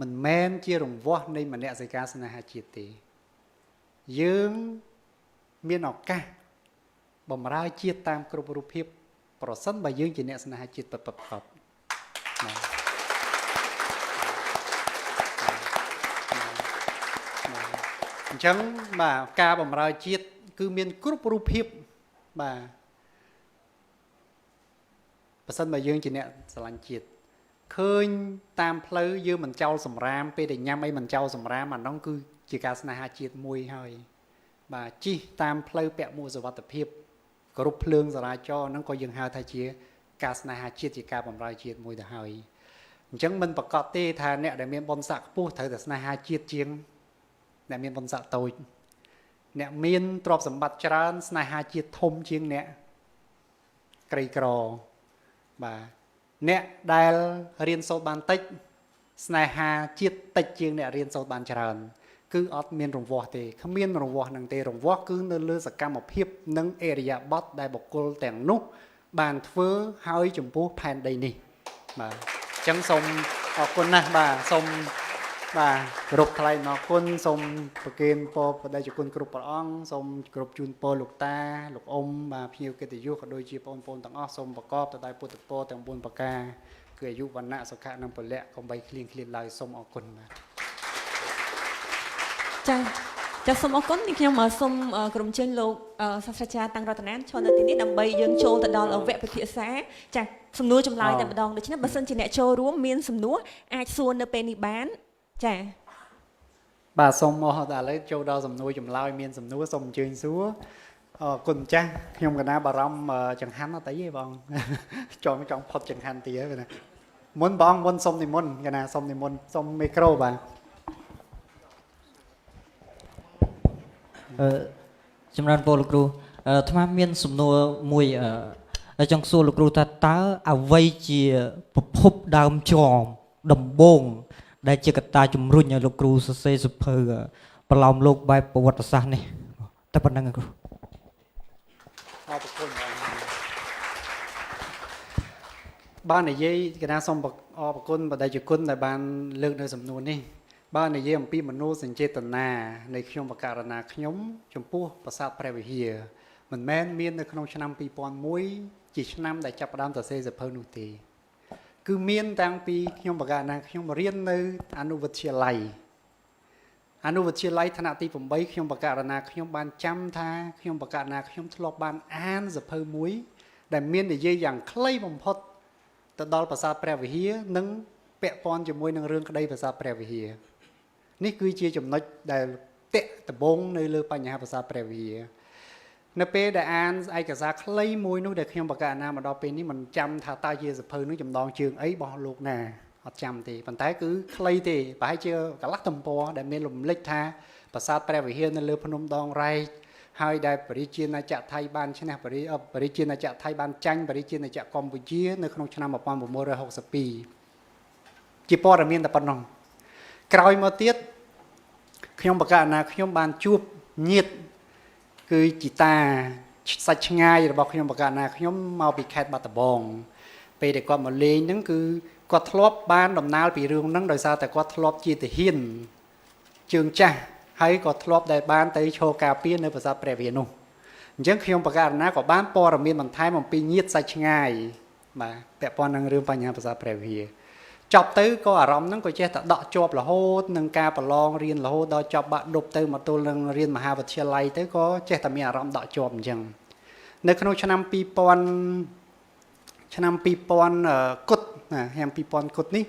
មិនមែនជារង្វាស់នៃមនសិការស្នេហាជាតិទេយើងមានឱកាសបម្រើជាតិតាមគ្រប់រូបភាពប្រសិនបើយើងជាអ្នកស្នេហាជាតិពិតប្រាកដអញ្ចឹងបាទការបម្រើជាតិ គឺមានគ្រប់រូបភាពបាទបើសិនបើយើងជាអ្នកស្រឡាញ់ជាតិឃើញតាមផ្លូវយើងមិនចោលសម្រាមពេលដែលញ៉ាំអីមិនចោលសម្រាមអានោះគឺជាការស្នេហាជាតិមួយហើយបាទជិះតាមផ្លូវពាក់មួកសុវត្ថិភាពគោរពភ្លើងចរាចរណ៍ហ្នឹងក៏យើងហៅថាជាការស្នេហាជាតិជាការបម្រើជាតិមួយទៅហើយអញ្ចឹងមិនប្រកាសទេថាអ្នកដែលមានបុណ្យស័ក្តិខ្ពស់ត្រូវតែស្នេហាជាតិជាងអ្នកមានបុណ្យស័ក្តិតូចអ្នកមានទ្រព្យសម្បត្តិច្រើនស្នេហាជាតិធំជាងអ្នកក្រីក្របាទអ្នកដែលរៀនសូត្របានតិចស្នេហាជាតិតិចជាងអ្នករៀនសូត្របានច្រើនគឺអត់មានរង្វាស់ទេគ្មានរង្វាស់នឹងទេរង្វាស់គឺនៅលើសកម្មភាពនិងអេរិយាបថដែលបុគ្គលទាំងនោះបានធ្វើឲ្យចំពោះផែនដីនេះបាទអញ្ចឹងសូមអរគុណណាស់បាទសូមបាទគោរពថ្លែងអរគុណសូមប្រគេនពរបដិជគុណគ្រប់ព្រះអង្គសូមគោរពជូនពរលោកតាលោកអ៊ំបាទភ្ញៀវកិត្តិយសក៏ដូចជាបងប្អូនទាំងអស់សូមប្រកបទៅដោយពុទ្ធពរទាំង4ប្រការគឺអាយុវណ្ណៈសុខៈនិងពលៈកុំបីឃ្លៀងឃ្លាតឡើយសូមអរគុណបាទចាសូមអរគុណនេះខ្ញុំសូមក្រុមជើងលោកសាស្ត្រាចារ្យតាំងរតនាឈរនៅទីនេះដើម្បីយើងចូលទៅដល់វគ្គពិភាក្សាចាសំណួរចម្លើយតែម្ដងដូច្នេះបើសិនជាអ្នកចូលរួមមានសំណួរអាចសួរនៅពេលនេះបានចាបាទសូមអរដល់ឥឡូវចូលដល់សំណួរចម្លើយមានសំណួរសូមអញ្ជើញសួរអរគុណចាស់ខ្ញុំកណាបារម្ភចង្ហាន់អត់អីទេបងចង់ផុតចង្ហាន់ទីហើយណាមុនបងមុនសូមនិមន្តកណាសូមនិមន្តសូមមីក្រូបាទចម្រើនពរលោកគ្រូអាត្មាមានសំណួរមួយចង់សួរលោកគ្រូថាតើអ្វីជាប្រភពដើមចមដំបូងដែលជាកត្តាជំរុញឲ្យលោកគ្រូសរសេរសៀវភៅប្រឡោមលោកបែបប្រវត្តិសាស្ត្រនេះតែប៉ុណ្្នឹងគ្រូអរគុណបាននិយាយកណាសូមអរគុណបដិជគុណដែលបានលើកនៅសំណួរនេះបាននិយាយអំពីមនោសញ្ចេតនានៃខ្ញុំបករណាខ្ញុំចំពោះប្រាសាទព្រះវិហារមិនមែនមាននៅក្នុងឆ្នាំ2001ជាឆ្នាំដែលចាប់ផ្ដើមសរសេរសៀវភៅនោះទេគឺមានតាំងពីខ្ញុំបករណាខ្ញុំរៀននៅអនុវិទ្យាល័យថ្នាក់ទី8ខ្ញុំបករណាខ្ញុំបានចាំថាខ្ញុំបករណាខ្ញុំធ្លាប់បានអានសៀវភៅមួយដែលមាននិយាយយ៉ាងខ្លីបំផុតទៅដល់ប្រាសាទព្រះវិហារនិងពាក់ព័ន្ធជាមួយនឹងរឿងក្តីប្រាសាទព្រះវិហារនេះគឺជាចំណុចដែលតាក់ដបងនៅលើបញ្ហាប្រាសាទព្រះវិហារនៅពេលដែលអានឯកសារខ្លីមួយនោះដែលខ្ញុំបកករណាមកដល់ពេលនេះមិនចាំថាតើជាសៀវភៅនោះចំណងជើងអីរបស់លោកណាអត់ចាំទេប៉ុន្តែគឺខ្លីទេប្រហែលជាកន្លះទំព័រដែលមានរំលេចថាប្រាសាទព្រះវិហារនៅលើភ្នំដងរែកហើយដែលបរិជាណាចក្រថៃបានឈ្នះបរិជាណាចក្រថៃបានចាញ់បរិជាណាចក្រកម្ពុជានៅក្នុងឆ្នាំ1962ជាព័ត៌មានតែប៉ុណ្ណោះក្រោយមកទៀតខ្ញុំបកករណាខ្ញុំបានជួបញាតិគឺជីតាសាច់ឆ្ងាយរបស់ខ្ញុំបកករណាខ្ញុំមកពីខេត្តបាត់ដំបងពេលដែលគាត់មកលេងហ្នឹងគឺគាត់ធ្លាប់បានដំណើរពីរឿងហ្នឹងដោយសារតែគាត់ធ្លាប់ជាទាហានជើងចាស់ហើយក៏ធ្លាប់ដែលបានទៅឈរការពារនៅប្រាសាទព្រះវិហារនោះអញ្ចឹងខ្ញុំបកករណាក៏បានព័ត៌មានបន្ថែមអំពីញាតិសាច់ឆ្ងាយបាទពាក់ព័ន្ធនឹងរឿងបញ្ហាប្រាសាទព្រះវិហារចប់ទៅក៏អារម្មណ៍ហ្នឹងក៏ចេះតែដកជាប់រហូតនឹងការប្រឡងរៀនរហូតដល់ចប់បាក់ឌុបទៅមកទល់នឹងរៀនមហាវិទ្យាល័យទៅក៏ចេះតែមានអារម្មណ៍ដកជាប់អញ្ចឹងនៅក្នុងឆ្នាំ2000គុតណាឆ្នាំ2000គុតនេះ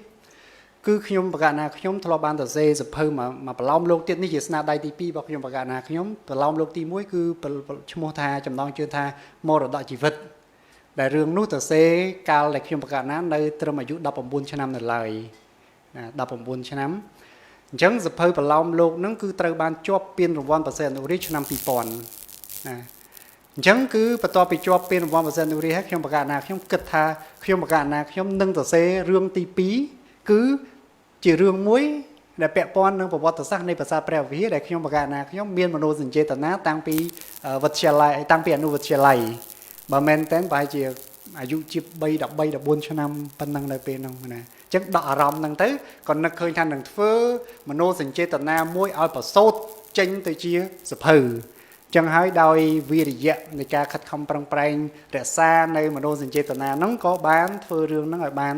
គឺខ្ញុំបកករណាខ្ញុំធ្លាប់បានសរសេរសៀវភៅមកប្រឡោមលោកទៀតនេះជាស្នាដៃទី2របស់ខ្ញុំបកករណាខ្ញុំប្រឡោមលោកទី1គឺឈ្មោះថាចំណងជើងថាមរតកជីវិតដែលរឿងនោះទៅសេកាលដែលខ្ញុំបកករណានៅត្រឹមអាយុ19ឆ្នាំនៅឡើយ19ឆ្នាំអញ្ចឹងសភៅប្រឡោមលោកហ្នឹងគឺត្រូវបានជាប់ពានរង្វាន់ប្រសិទ្ធអនុរាជឆ្នាំ2000ណាអញ្ចឹងគឺបន្ទាប់ពីជាប់ពានរង្វាន់ប្រសិទ្ធអនុរាជហើយខ្ញុំបកករណាខ្ញុំគិតថាខ្ញុំបកករណាខ្ញុំនឹងទៅសេរឿងទី2គឺជារឿងមួយដែលពាក់ព័ន្ធនឹងប្រវត្តិសាស្ត្រនៃប្រាសាទព្រះវិហារដែលខ្ញុំបកករណាខ្ញុំមានមនោសញ្ចេតនាតាំងពីវិទ្យាល័យតាំងពីអនុវិទ្យាល័យបើមែនតើប្រហែលជាអាយុជា13 14ឆ្នាំប៉ុណ្ណឹងនៅពេលហ្នឹងណាអញ្ចឹងដកអារម្មណ៍ហ្នឹងទៅក៏នឹកឃើញថានឹងធ្វើមនោសញ្ចេតនាមួយឲ្យប្រសូតចេញទៅជាសភៅអញ្ចឹងហើយដោយវិរិយៈនៃការខិតខំប្រឹងប្រែងរក្សានៅមនោសញ្ចេតនាហ្នឹងក៏បានធ្វើរឿងហ្នឹងឲ្យបាន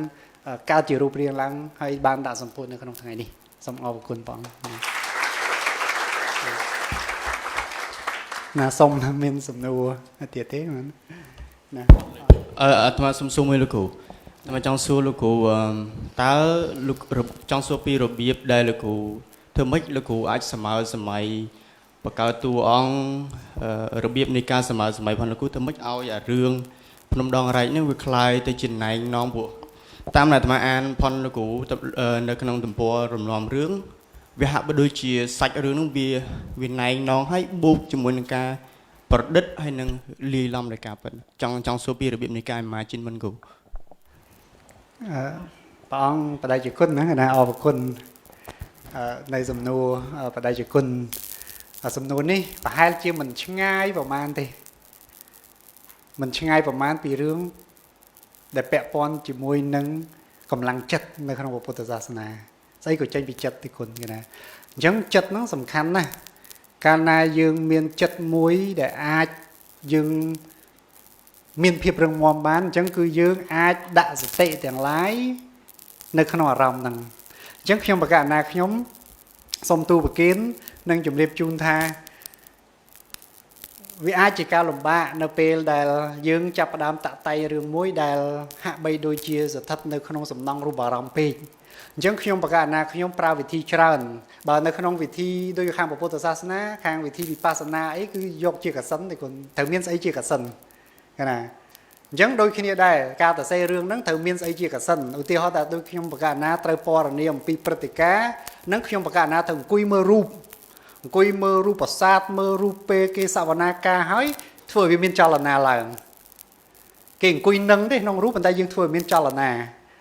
កើតជារូបរាងឡើងហើយបានដាក់សម្ពុទ្ធនៅក្នុងថ្ងៃនេះសូមអរគុណបង ណាសុំមានសំណួរទៀតទេណាអាត្មាសុំសួរមួយលោកគ្រូអាត្មាចង់សួរលោកគ្រូតើលោកចង់សួរពីរបៀបដែលលោកគ្រូធ្វើម៉េចលោកគ្រូអាចសម័យបង្កើតតួអង្គរបៀបនៃការសម័យផងលោកគ្រូធ្វើម៉េចឲ្យអារឿងភ្នំដងរែកនេះវាคล้ายទៅជាណែងនងពួកតាមដែលអាត្មាអានផនលោកគ្រូនៅក្នុងទំព័ររំលំរឿងវាហាក់បីដូចជាសាច់រឿងហ្នឹងវាណែងនងឲ្យបូកជាមួយនឹងការប្រឌិតហើយនឹងលាយឡំដោយការពិតចង់សួរពីរបៀបនៃការ imagine មិនគ្រូព្រះអង្គបដិជាគុណណាណាអរគុណในសំណួរបដិជាគុណសំណួរនេះប្រហែលជាមិនឆ្ងាយប្រហែលទេមិនឆ្ងាយប្រហែលពីរឿងដែលពាក់ព័ន្ធជាមួយនឹងកម្លាំងចិត្តនៅក្នុងពុទ្ធសាសនាស្អីក៏ចេញពីចិត្តទីគុណគេណាអញ្ចឹងចិត្តហ្នឹងសំខាន់ណាស់កាលណាយើងមានចិត្តមួយដែលអាចយើងមានភាពរឹងមាំបានអញ្ចឹងគឺយើងអាចដាក់សតិទាំងឡាយនៅក្នុងអារម្មណ៍ហ្នឹងអញ្ចឹងខ្ញុំបកណាខ្ញុំសូមទូប្រគិននិងជម្រាបជូនថាវាអាចជាការលំបាកនៅពេលដែលយើងចាប់ផ្ដើមតាក់តែងរឿងមួយដែលហាក់បីដូចជាស្ថិតនៅក្នុងសំណង់រូបអារម្មណ៍ពេកអញ្ចឹងខ្ញុំបកណាខ្ញុំប្រើវិធីច្រើនបើនៅក្នុងវិធីដូចខាងពុទ្ធសាសនាខាងវិធីវិបស្សនាអីគឺយកជាកសិនតែគាត់ត្រូវមានស្អីជាកសិនគេណាអញ្ចឹងដូចគ្នាដែរការសរសេររឿងហ្នឹងត្រូវមានស្អីជាកសិនឧទាហរណ៍ថាដូចខ្ញុំបកណាត្រូវពណ៌នាអំពីព្រឹត្តិការណ៍ហ្នឹងខ្ញុំបកណាត្រូវអង្គុយមើលរូបប្រាសាទមើលរូបពេលគេសវនាការហើយធ្វើឲ្យវាមានចលនាឡើងគេអង្គុយនឹងទេក្នុងរូបប៉ុន្តែយើងធ្វើឲ្យមានចលនា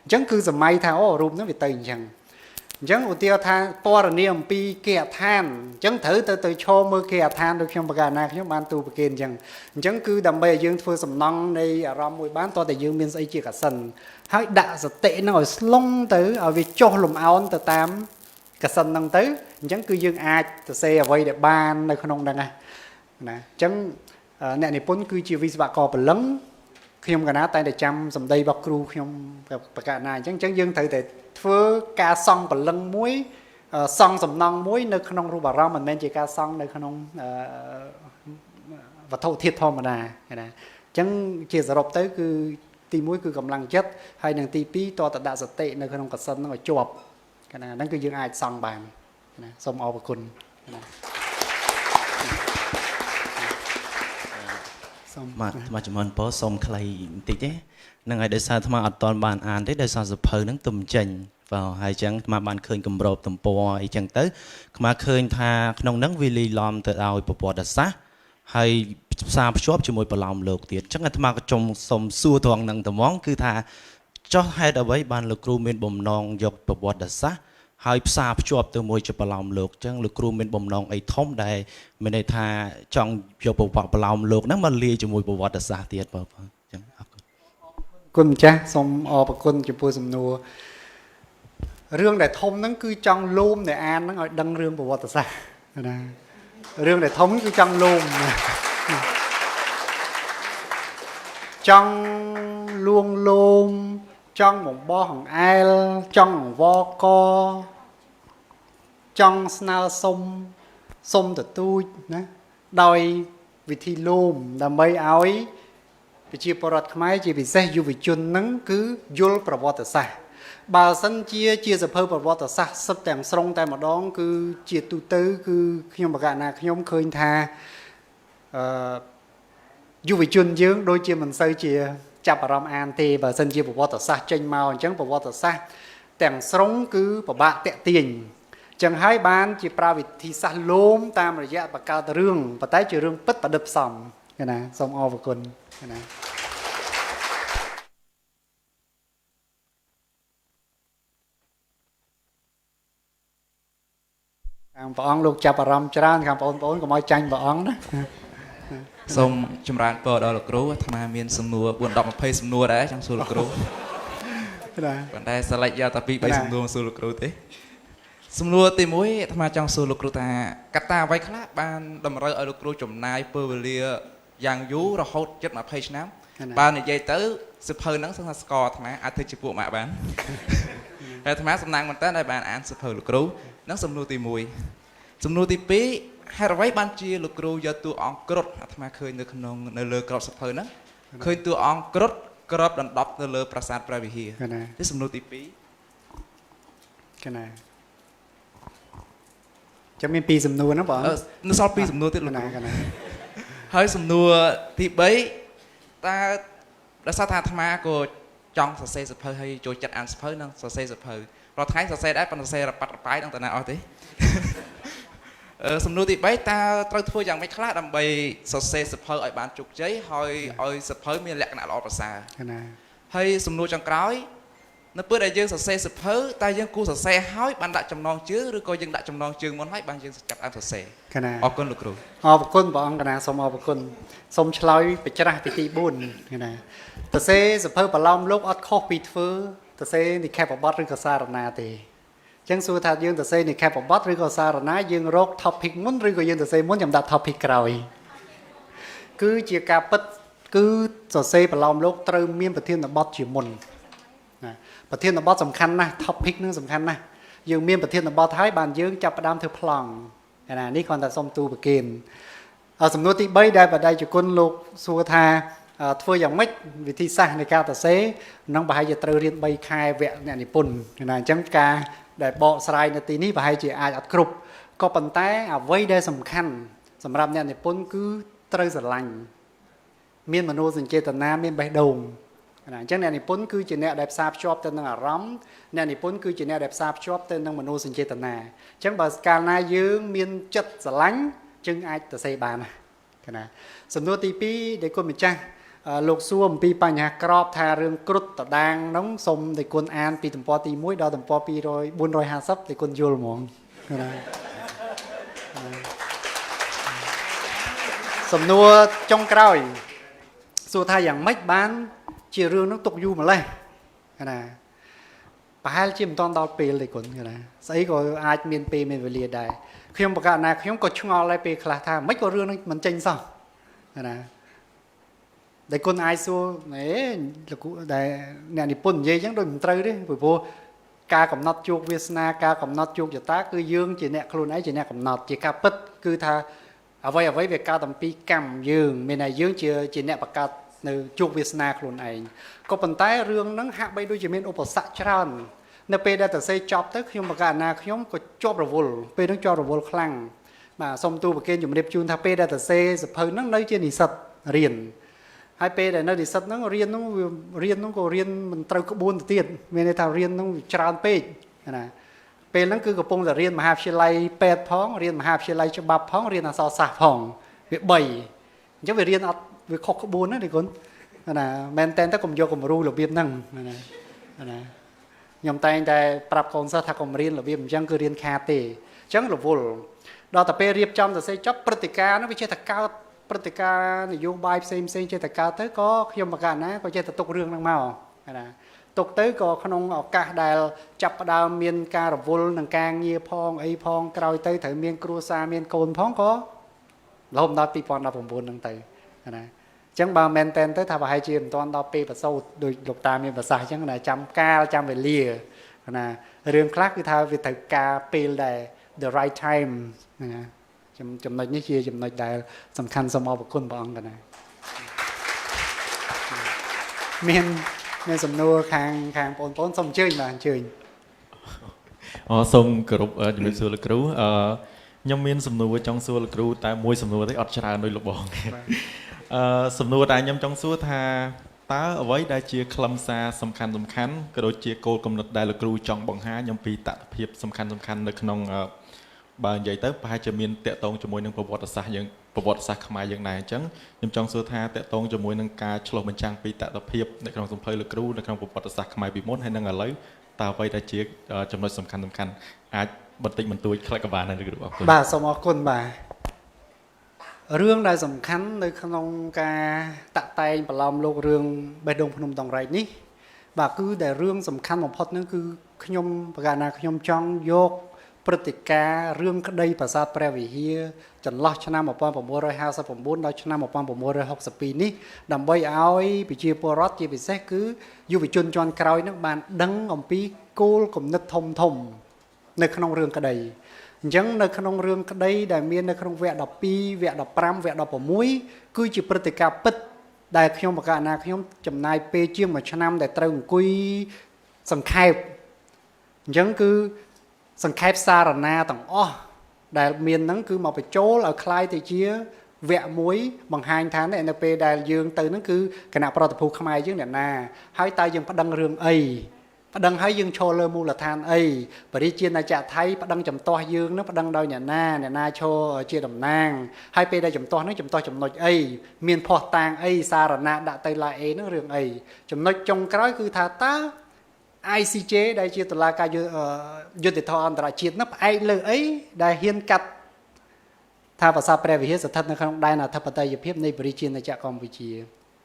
អញ្ចឹងគឺសម័យថាអូរូបហ្នឹងវាទៅអញ្ចឹងឧទាហរណ៍ថាពណ៌នាអំពីគេអដ្ឋានអញ្ចឹងត្រូវទៅឈរមើលគេអដ្ឋានដូចខ្ញុំបកណាខ្ញុំបានទូប្រគិនអញ្ចឹងគឺដើម្បីឲ្យយើងធ្វើសំណង់នៃអារម្មណ៍មួយបានតើតែយើងមានស្អីជាកសិនហើយដាក់សតិហ្នឹងឲ្យស្លុងទៅឲ្យវាចុះលំអោនទៅតាមកសិនហ្នឹងទៅអញ្ចឹងគឺយើងអាចសរសេរអ្វីដែលបាននៅក្នុងហ្នឹងណាអញ្ចឹងអ្នកនិពន្ធគឺជាវិស្វករព្រលឹងខ្ញុំកណាតែតែចាំសម្ដីរបស់គ្រូខ្ញុំបកណាអញ្ចឹងយើងត្រូវតែធ្វើការសង់ព្រលឹងមួយសង់សំណង់មួយនៅក្នុងរូបអារម្មណ៍មិនមែនជាការសង់នៅក្នុងវត្ថុធាតុធម្មតាណាអញ្ចឹងជាសរុបទៅគឺទី1គឺកម្លាំងចិត្តហើយនឹងទី2តតដាក់សតិនៅក្នុងកសិនហ្នឹងឲ្យជាប់កណាហ្នឹងគឺយើងអាចសង់បានណាសូមអរគុណណាសូមមកចំនួនពោសូមខ្លីបន្តិចទេនឹងឲ្យដោយសារអាត្មាអត់ទាន់បានអានទេដោយសារសភៅហ្នឹងទំចេញបាទហើយអញ្ចឹងអាត្មាបានឃើញគម្របទំព័រអីចឹងទៅអាត្មាឃើញថាក្នុងហ្នឹងវាលីឡំទៅឲ្យប្រវត្តិសាស្ត្រហើយផ្សារភ្ជាប់ជាមួយប្រឡោមលោកទៀតអញ្ចឹងអាត្មាក៏សូមសួរត្រង់ហ្នឹងត្មងគឺថាចុះហេតុអ្វីបានលោកគ្រូមានបំណងយកប្រវត្តិសាស្ត្រហើយផ្សារភ្ជាប់ទៅមួយជាប្រឡោមលោកអញ្ចឹងលោកគ្រូមានបំណងអីធំដែលមានន័យថាចង់យកប្រឡោមលោកហ្នឹងមកលាយជាមួយប្រវត្តិសាស្ត្រទៀតបាទអញ្ចឹងអរគុណគុណម្ចាស់សូមអរគុណចំពោះសំណួររឿងដែលធំហ្នឹងគឺចង់លូមអ្នកអានហ្នឹងឲ្យដឹងរឿងប្រវត្តិសាស្ត្រណារឿងដែលធំគឺចង់លូមចង់លួងលោមចង់បំបោះអង្អែលចង់អង្វរកចង់ស្នើសុំទទូចណាដោយវិធីលូមដើម្បីឲ្យប្រជាពលរដ្ឋខ្មែរជាពិសេសយុវជនហ្នឹងគឺយល់ប្រវត្តិសាស្ត្របើសិនជាសភៅប្រវត្តិសាស្ត្រសិតទាំងស្រុងតែម្ដងគឺជាទូទៅគឺខ្ញុំបកណាខ្ញុំឃើញថាយុវជនយើងដូចជាមិនសូវជាចាប់អារម្មណ៍អានទេបើសិនជាប្រវត្តិសាស្ត្រចេញមកអញ្ចឹងប្រវត្តិសាស្ត្រទាំងស្រុងគឺពិបាកតាក់ទាញអញ្ចឹងហើយបានជាប្រើវិធីសាស្ត្រលោមតាមរយៈបង្កើតរឿងប៉ុន្តែជារឿងពិតប្រឌិតផ្សំណាសូមអរគុណណាខាងព្រះអង្គលោកចាប់អារម្មណ៍ច្រើនខាងបងប្អូនកុំឲ្យចាញ់ព្រះអង្គណាសូមចម្រើនពរដល់លោកគ្រូអាត្មាមានសំណួរ4 10 20សំណួរដែរចង់សួរលោកគ្រូប៉ុន្តែសាឡិចយកតែ2 3សំណួរសួរលោកគ្រូទេសំណួរទី1អាត្មាចង់សួរលោកគ្រូថាកត្តាអ្វីខ្លះបានតម្រូវឲ្យលោកគ្រូចំណាយពេលវេលាយ៉ាងយូររហូតជិត20ឆ្នាំបើនិយាយទៅសិភៅហ្នឹងសឹងថាស្គាល់អាត្មាអាចធ្វើជាពួកម៉ាក់បានហើយអាត្មាសំណាងមែនតើដែលបានអានសិភៅលោកគ្រូហ្នឹងសំណួរទី1សំណួរទី2 ហេតុអ្វីបានជាលោកគ្រូយកតួអង្គគ្រុឌអាត្មាឃើញនៅលើក្របសភៅហ្នឹងឃើញតួអង្គគ្រុឌក្របដណ្ដប់នៅលើប្រាសាទព្រះវិហារនេះសំណួរទី2 កណាចាំមាន2សំណួរហ្នឹងបងនៅសល់2សំណួរទៀតលោកគ្រូ ហើយសំណួរទី3តើដោយសារថាអាត្មាក៏ចង់សរសេរសភៅហើយចូលចិត្តអានសភៅនិងសរសេរសភៅរាល់ថ្ងៃសរសេរដែរប៉ុន្តែសរសេររប៉ាត់រប៉ាយដល់តាណាអស់ទេ សំណួរទី3តើត្រូវធ្វើយ៉ាងម៉េចខ្លះដើម្បីសរសេរសភៅឲ្យបានជោគជ័យហើយឲ្យសភៅមានលក្ខណៈល្អប្រសើរហើយសំណួរចុងក្រោយនៅពេលដែលយើងសរសេរសភៅតើយើងគួរសរសេរហើយបានដាក់ចំណងជើងឬក៏យើងដាក់ចំណងជើងមុនហើយបានយើងចាប់អានសរសេរអរគុណលោកគ្រូអរគុណបងអង្គកណាសូមអរគុណសូមឆ្លើយបច្រាស់ពីទី4ណាសរសេរសភៅប្រឡំលោកអត់ខុសពីធ្វើសរសេរនិក្ខេបបទឬក៏សារណាទេចឹងសួរថាយើងសរសេរនិក្ខេបបទឬក៏សារណាយើងរក topic មុនឬក៏យើងសរសេរមុនខ្ញុំដាក់ topic ក្រោយគឺជាការពិតគឺសរសេរប្រឡំលោកត្រូវមានប្រធានបទជាមុនណាប្រធានបទសំខាន់ណាស់ topic នឹងសំខាន់ណាស់យើងមានប្រធានបទហើយបានយើងចាប់ផ្ដើមធ្វើប្លង់ណានេះគ្រាន់តែសុំទូប្រគិនសំណួរទី3ដែលបដិជគុណលោកសួរថាធ្វើយ៉ាងម៉េចវិធីសាស្ត្រនៃការសរសេរនឹងប្រហែលជាត្រូវរៀន3ខែវគ្គអ្នកនិពន្ធណាអញ្ចឹងការដែលបកស្រាយនៅទីនេះប្រហែលជាអាចអត់គ្រប់ក៏ប៉ុន្តែអ្វីដែលសំខាន់សម្រាប់អ្នកនិពន្ធគឺត្រូវស្រឡាញ់មានមនោសញ្ចេតនាមានបេះដូងអញ្ចឹងអ្នកនិពន្ធគឺជាអ្នកដែលផ្សារភ្ជាប់ទៅនឹងអារម្មណ៍អ្នកនិពន្ធគឺជាអ្នកដែលផ្សារភ្ជាប់ទៅនឹងមនោសញ្ចេតនាអញ្ចឹងបើកាលណាយើងមានចិត្តស្រឡាញ់จึงអាចសរសេរបានណាសំណួរទី2ដែលគុណម្ចាស់លោកសួរអំពីបញ្ហាក្របថារឿងគ្រុឌតដាងហ្នឹងសូមដែលគុណអានពីទំព័រទី1ដល់ទំព័រ450ដែលគុណយល់ហ្មងណាសំណួរចុងក្រោយសួរថាយ៉ាងម៉េចបានជារឿងនោះទុកយូរម្លេះណាប្រហែលជាមិនទាន់ដល់ពេលទេគុណណាស្អីក៏អាចមានពេលមានវេលាដែរខ្ញុំប្រកាសណាខ្ញុំក៏ឆ្ងល់ដែរពេលខ្លះថាមិនក៏រឿងនេះមិនចេញសោះណាដែលគុណអាចសួរលោកដែលអ្នកនិពន្ធនិយាយអញ្ចឹងដូចមិនត្រូវទេព្រោះការកំណត់ជោគវាសនាការកំណត់ជោគជតាគឺយើងជាអ្នកខ្លួនឯងជាអ្នកកំណត់ជាការពិតគឺថាអ្វីវាកើតអំពីកម្មយើងមានតែយើងជាអ្នកបង្កើតនៅជោគវាសនាខ្លួនឯងក៏ប៉ុន្តែរឿងហ្នឹងហាក់បីដូចជាមានឧបសគ្គច្រើននៅពេលដែលសរសេរចប់ទៅខ្ញុំប្រកាសណាខ្ញុំក៏ជាប់រវល់ពេលហ្នឹងជាប់រវល់ខ្លាំងបាទសូមទូប្រគេនជំរាបជូនថាពេលដែលសរសេរសភៅហ្នឹងនៅជានិស្សិតរៀនហើយពេលដែលនៅនិស្សិតហ្នឹងរៀនហ្នឹងក៏រៀនមិនត្រូវក្បួនទៅទៀតមានន័យថារៀនហ្នឹងច្រើនពេកណាពេលហ្នឹងគឺកំពុងតែរៀនមហាវិទ្យាល័យពេទ្យផងរៀនមហាវិទ្យាល័យច្បាប់ផងរៀនអក្សរសាស្ត្រផងវា3អញ្ចឹងវារៀនអត់វាខុសក្បួនណាទេគុណណាមែនតែនទៅកុំយកគំរូរបៀបហ្នឹងណាខ្ញុំតែងតែប្រាប់កូនសិស្សថាកុំរៀនរបៀបអញ្ចឹងគឺរៀនខាតទេអញ្ចឹងរវល់ដល់តែពេលរៀបចំសរសេរចប់ព្រឹត្តិការណ៍ហ្នឹងវាចេះតែកើតព្រឹត្តិការណ៍នយោបាយផ្សេងចេះតែកើតទៅក៏ខ្ញុំប្រកាសណាក៏ចេះតែទុករឿងហ្នឹងមកណាទុកទៅក៏ក្នុងឱកាសដែលចាប់ផ្ដើមមានការរវល់នឹងការងារផងអីផងក្រោយទៅត្រូវមានគ្រួសារមានកូនផងក៏រហូតដល់2019ហ្នឹងទៅណាអញ្ចឹងបើមែនតែនទៅថាប្រហែលជាមិនទាន់ដល់ពេលប្រសូតដោយលោកតាមានប្រសាសន៍អញ្ចឹងណាចាំកាលចាំវេលាណារឿងខ្លះគឺថាវាត្រូវការពេលដែល the right time ណាចំណុចនេះជាចំណុចដែលសំខាន់សូមអរគុណព្រះអង្គកណាមានសំណួរខាងបងប្អូនសូមអញ្ជើញបាទអញ្ជើញសូមគោរពជំរាបសួរលោកគ្រូខ្ញុំមានសំណួរចង់សួរលោកគ្រូតែមួយសំណួរទេអត់ច្រើនដូចលោកបងសំណួរដែលខ្ញុំចង់សួរថាតើអ្វីដែលជាខ្លឹមសារសំខាន់ក៏ដូចជាគោលគំនិតដែលលោកគ្រូចង់បង្ហាញអំពីតថភាពសំខាន់នៅក្នុងបើនិយាយទៅប្រហែលជាមានតកតងជាមួយនឹងប្រវត្តិសាស្ត្រខ្មែរយើងដែរអញ្ចឹងខ្ញុំចង់សួរថាតកតងជាមួយនឹងការឆ្លុះបញ្ចាំងពីតថភាពនៅក្នុងសម្ភៅលោកគ្រូនៅក្នុងប្រវត្តិសាស្ត្រខ្មែរពីមុនហើយនឹងឥឡូវតើអ្វីដែលជាចំណុចសំខាន់អាចបន្តិចបន្តួចខ្លះក៏បានដែរលោកគ្រូអរគុណបាទសូមអរគុណបាទរឿងដែលសំខាន់នៅក្នុងការតាក់តែងប្រឡំលោករឿងបេះដូងភ្នំដងរែកនេះបាទគឺដែលរឿងសំខាន់បំផុតហ្នឹងគឺខ្ញុំប្រកាសណាខ្ញុំចង់យកព្រឹត្តិការណ៍រឿងក្តីប្រាសាទព្រះវិហារចន្លោះឆ្នាំ1959ដល់ឆ្នាំ1962នេះដើម្បីឲ្យប្រជាពលរដ្ឋជាពិសេសគឺយុវជនជាន់ក្រោយនឹងបានដឹងអំពីគោលគំនិតធំនៅក្នុងរឿងក្តី ចឹងនៅក្នុងរឿងក្តីដែលមាននៅក្នុងវគ្គ12វគ្គ15វគ្គ16គឺជាព្រឹត្តិការណ៍ពិតដែលខ្ញុំបកណាខ្ញុំចំណាយពេលជាង1ឆ្នាំដែលត្រូវអង្គុយសង្ខេបអញ្ចឹងគឺសង្ខេបសារណាទាំងអស់ដែលមានហ្នឹងគឺមកបញ្ចូលឲ្យคล้ายទៅជាវគ្គមួយបង្ហាញថានៅពេលដែលយើងទៅហ្នឹងគឺគណៈប្រតិភូខ្មែរយើងអ្នកណាហើយតើយើងប្តឹងរឿងអីប្តឹងហើយយើងឈរលើមូលដ្ឋានអីបរិជាណាចក្រថៃប្តឹងចំទាស់យើងហ្នឹងប្តឹងដោយអ្នកណាឈរជាតំណាងហើយពេលដែលចំទាស់ហ្នឹងចំទាស់ចំណុចអីមានភ័ស្តុតាងអីសារណៈដាក់ទៅឡាអេហ្នឹងរឿងអីចំណុចចុងក្រោយគឺថាតើ ICJ ដែលជាតុលាការយុត្តិធម៌អន្តរជាតិនោះផ្អែកលើអីដែលហ៊ានកាត់ថាភាសាព្រះវិហារស្ថិតនៅក្នុងដែនអធិបតេយ្យភាពនៃប្រជាណាចក្រកម្ពុជា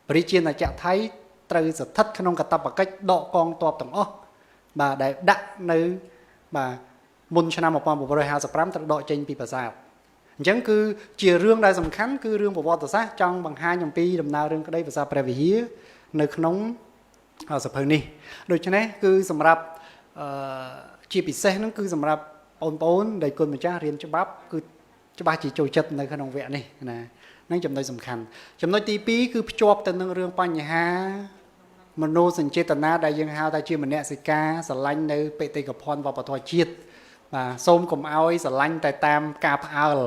ប្រជាណាចក្រថៃត្រូវស្ថិតក្នុងកាតព្វកិច្ចដកកងទ័ពទាំងអស់បាទដែលដាក់នៅបាទមុនឆ្នាំ1955ត្រូវដកចេញពីប្រាសាទអញ្ចឹងគឺជារឿងដែលសំខាន់គឺរឿងប្រវត្តិសាស្ត្រចង់បង្ហាញអំពីដំណើររឿងក្តីភាសាព្រះវិហារនៅក្នុងសភៅនេះដូច្នេះគឺសម្រាប់ជាពិសេសហ្នឹងគឺសម្រាប់បងប្អូនដែលគុណម្ចាស់រៀនច្បាប់គឺច្បាស់ជាចូលចិត្តនៅក្នុងវគ្គនេះណាហ្នឹងចំណុចសំខាន់ចំណុចទី2គឺភ្ជាប់ទៅនឹងរឿងបញ្ហាមនោសញ្ចេតនាដែលយើងហៅថាជាមនសិការស្រឡាញ់នៅបេតិកភណ្ឌវប្បធម៌ជាតិបាទសូមកុំឲ្យស្រឡាញ់តែតាមការផ្អើល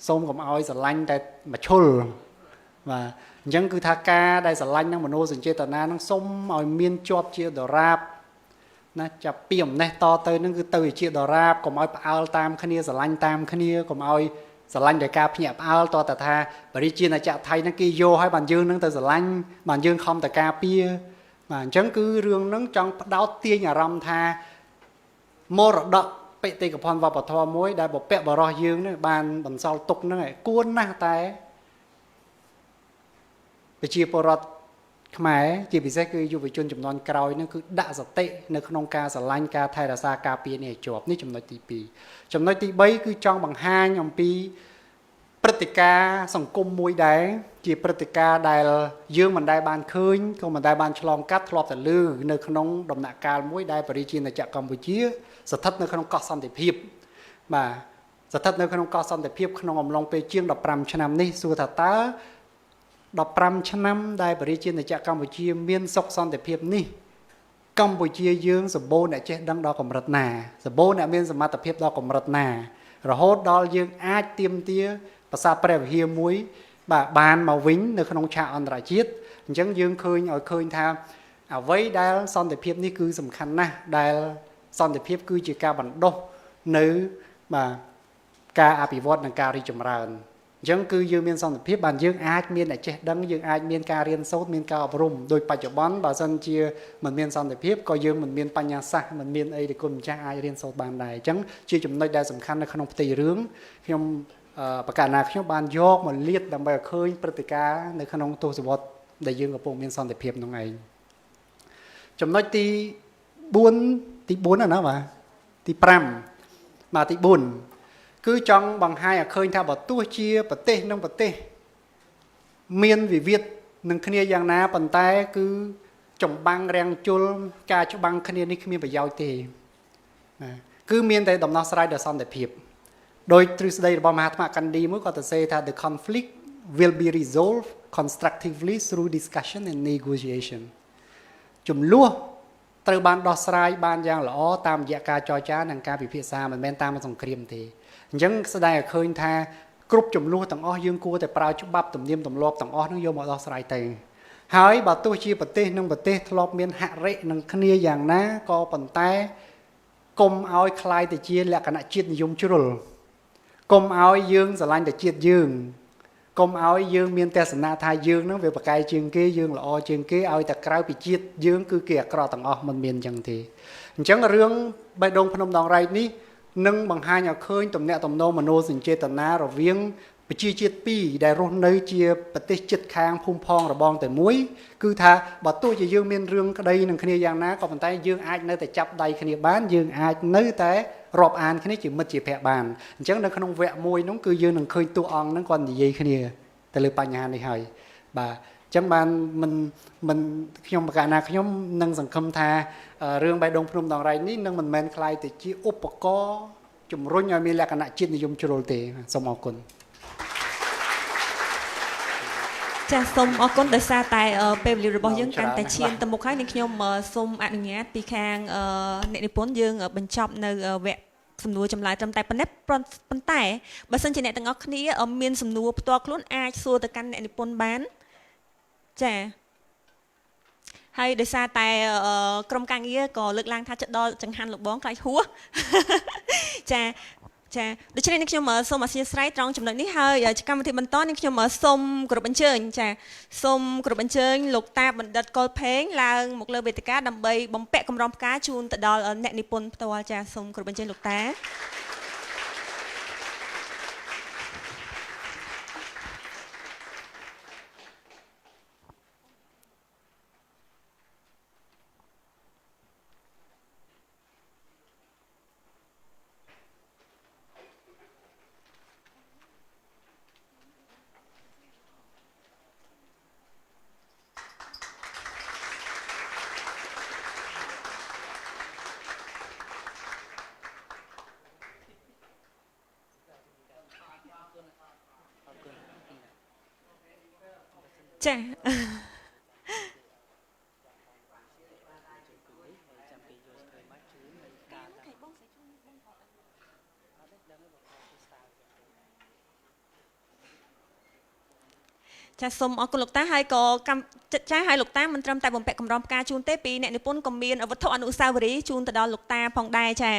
សូមកុំឲ្យស្រឡាញ់តែមឈុលបាទអញ្ចឹងគឺថាការដែលស្រឡាញ់នឹងមនោសញ្ចេតនានឹងសុំឲ្យមានជាប់ជាដរាបណាចាប់ពីអំណេះតទៅនឹងគឺទៅជាដរាបកុំឲ្យផ្អើលតាមគ្នាស្រឡាញ់តាមគ្នាកុំឲ្យស្រឡាញ់តែការភ្ញាក់ផ្អើលតតែថាបរិជាណាចក្រថៃនឹងគេយកឲ្យបានយើងនឹងទៅស្រឡាញ់បានយើងខំតែការពារបាទអញ្ចឹងគឺរឿងហ្នឹងចង់ផ្ដោតទាញអារម្មណ៍ថាមរតកបេតិកភណ្ឌវប្បធម៌មួយដែលបព្វបរោះយើងនេះបានបន្សល់ទុកហ្នឹងឯងគួរណាស់តែប្រជាពលរដ្ឋខ្មែរជាពិសេសគឺយុវជនចំនួនក្រោយហ្នឹងគឺដាក់សតិនៅក្នុងការស្រឡាញ់ការថែរក្សាការពារនេះឲ្យជាប់នេះចំណុចទី2ចំណុចទី3គឺចង់បង្ហាញអំពីព្រឹត្តិការណ៍សង្គមមួយដែរជាព្រឹត្តិការណ៍ដែលយើងមិនដែលបានឃើញក៏មិនដែលបានឆ្លងកាត់ធ្លាប់តែឮនៅក្នុងដំណាក់កាលមួយដែលប្រជាណាចក្រកម្ពុជាស្ថិតនៅក្នុងកោះសន្តិភាពបាទស្ថិតនៅក្នុងកោះសន្តិភាពក្នុងអំឡុងពេលជាង15ឆ្នាំនេះសួរថាតើ15ឆ្នាំដែលប្រជាណាចក្រកម្ពុជាមានសុខសន្តិភាពនេះកម្ពុជាយើងសម្បូរអ្នកចេះដឹងដល់កម្រិតណាសម្បូរអ្នកមានសមត្ថភាពដល់កម្រិតណារហូតដល់យើងអាចទាមទារភាសាព្រះវិហារមួយបាទបានមកវិញនៅក្នុងឆាកអន្តរជាតិអញ្ចឹងយើងឃើញឲ្យឃើញថាអ្វីដែលសន្តិភាពនេះគឺសំខាន់ណាស់ដែលសន្តិភាពគឺជាការបណ្ដុះនៅបាទការអភិវឌ្ឍនិងការរីកចម្រើនអញ្ចឹងគឺយើងមានសន្តិភាពបានយើងអាចមានអ្នកចេះដឹងយើងអាចមានការរៀនសូត្រមានការអប់រំដោយបច្ចុប្បន្នបើសិនជាមិនមានសន្តិភាពក៏យើងមិនមានបញ្ញាសាស្ត្រមិនមានអីដែលគុណម្ចាស់អាចរៀនសូត្របានដែរអញ្ចឹងជាចំណុចដែលសំខាន់នៅក្នុងផ្ទៃរឿងខ្ញុំប្រកាសណាខ្ញុំបានយកមកលាតដើម្បីឲ្យឃើញព្រឹត្តិការណ៍នៅក្នុងទសវត្សរ៍ដែលយើងកំពុងមានសន្តិភាពនោះឯងចំណុចទី4ណាបាទទី5បាទទី4គឺចង់បង្ហាញឲ្យឃើញថាបើទោះជាប្រទេសនិងប្រទេសមានវិវាទនឹងគ្នាយ៉ាងណាប៉ុន្តែគឺចម្បាំងរាំងជលការច្បាំងគ្នានេះគ្មានប្រយោជន៍ទេគឺមានតែដំណោះស្រាយដល់សន្តិភាពដោយទ្រឹស្ដីរបស់មហាអាត្មាកាណ្ឌីមួយគាត់ទៅសេថា the conflict will be resolved constructively through discussion and negotiation ចំនួនត្រូវបានដោះស្រាយបានយ៉ាងល្អតាមរយៈការចរចានិងការពិភាក្សាមិនមែនតាមសង្គ្រាមទេអញ្ចឹងស្ដាយឲ្យឃើញថាគ្រប់ចំនួនទាំងអស់យើងគួរតែប្រើច្បាប់ទំនៀមទម្លាប់ទាំងអស់នោះយកមកដោះស្រាយទៅហើយបើទោះជាប្រទេសនិងប្រទេសធ្លាប់មានហរិនឹងគ្នាយ៉ាងណាក៏ប៉ុន្តែកុំឲ្យคล้ายទៅជាលក្ខណៈជាតិនិយមជ្រុលកុំឲ្យយើងស្រឡាញ់តែជាតិយើងកុំឲ្យយើងមានទស្សនៈថាយើងនឹងវាប្រកែកជាងគេយើងល្អជាងគេឲ្យតែក្រៅពីជាតិយើងគឺគេអាក្រក់ទាំងអស់មិនមានអញ្ចឹងទេអញ្ចឹងរឿងបេះដូងភ្នំដងរែកនេះនឹងបង្ហាញឲ្យឃើញទំនាក់ទំនងមនោសញ្ចេតនារវាងប្រជាជាតិពីរដែលរស់នៅជាប្រទេសជិតខាងភូមិផងរបងតែមួយគឺថាបើទោះជាយើងមានរឿងក្តីនឹងគ្នាយ៉ាងណាក៏ប៉ុន្តែយើងអាចនៅតែចាប់ដៃគ្នាបានយើងអាចនៅតែរាប់អានគ្នាជាមិត្តជាភក្តិបានអញ្ចឹងនៅក្នុងវគ្គមួយនោះគឺយើងនឹងឃើញតួអង្គហ្នឹងគាត់និយាយគ្នាទៅលើបញ្ហានេះហើយបាទអញ្ចឹងបានមិនខ្ញុំប្រកាសណាខ្ញុំនឹងសង្ឃឹមថារឿងបេះដូងភ្នំដងរែកនេះនឹងមិនមែនคล้ายទៅជាឧបករណ៍ ជំរុញឲ្យមានលក្ខណៈជាតិនិយមជ្រុលទេសូមអរគុណ ចាសសូមអរគុណដោយសារតែពេលវេលារបស់យើងកាន់តែឈានទៅមុខហើយនឹងខ្ញុំសូមអនុញ្ញាតពីខាងអ្នកនិពន្ធយើងបញ្ចប់នៅវគ្គសំណួរចម្លើយត្រឹមតែប៉ុណ្ណេះប៉ុន្តែបើសិនជាអ្នកទាំងអស់គ្នាមានសំណួរផ្ទាល់ខ្លួនអាចសួរទៅកាន់អ្នកនិពន្ធបានចាហើយដោយសារតែក្រុមការងារក៏លើកឡើងថាចិត្តដល់ចង្ហាន់លោកបងខ្លាចហួសចាចាដូច្នេះនេះខ្ញុំសូមអធិស្ឋានត្រង់ចំណុចនេះហើយកម្មវិធីបន្តនេះខ្ញុំសូមគោរពអញ្ជើញចាសូមគោរពអញ្ជើញលោកតាបណ្ឌិតកុលផេងឡើងមកលើវេទិកាដើម្បីបំពាក់កម្រងផ្កាជូនទៅដល់អ្នកនិពន្ធផ្ទាល់ចាសូមគោរពអញ្ជើញលោកតាចា ចាសូមអរគុណលោកតាហើយក៏ចិត្តចាស់ឲ្យលោកតាមិនត្រឹមតែបំពាក់កម្រងផ្កាជូនទេពីអ្នកនិពន្ធក៏មានវត្ថុអនុស្សាវរីយ៍ជូនទៅដល់លោកតាផងដែរចា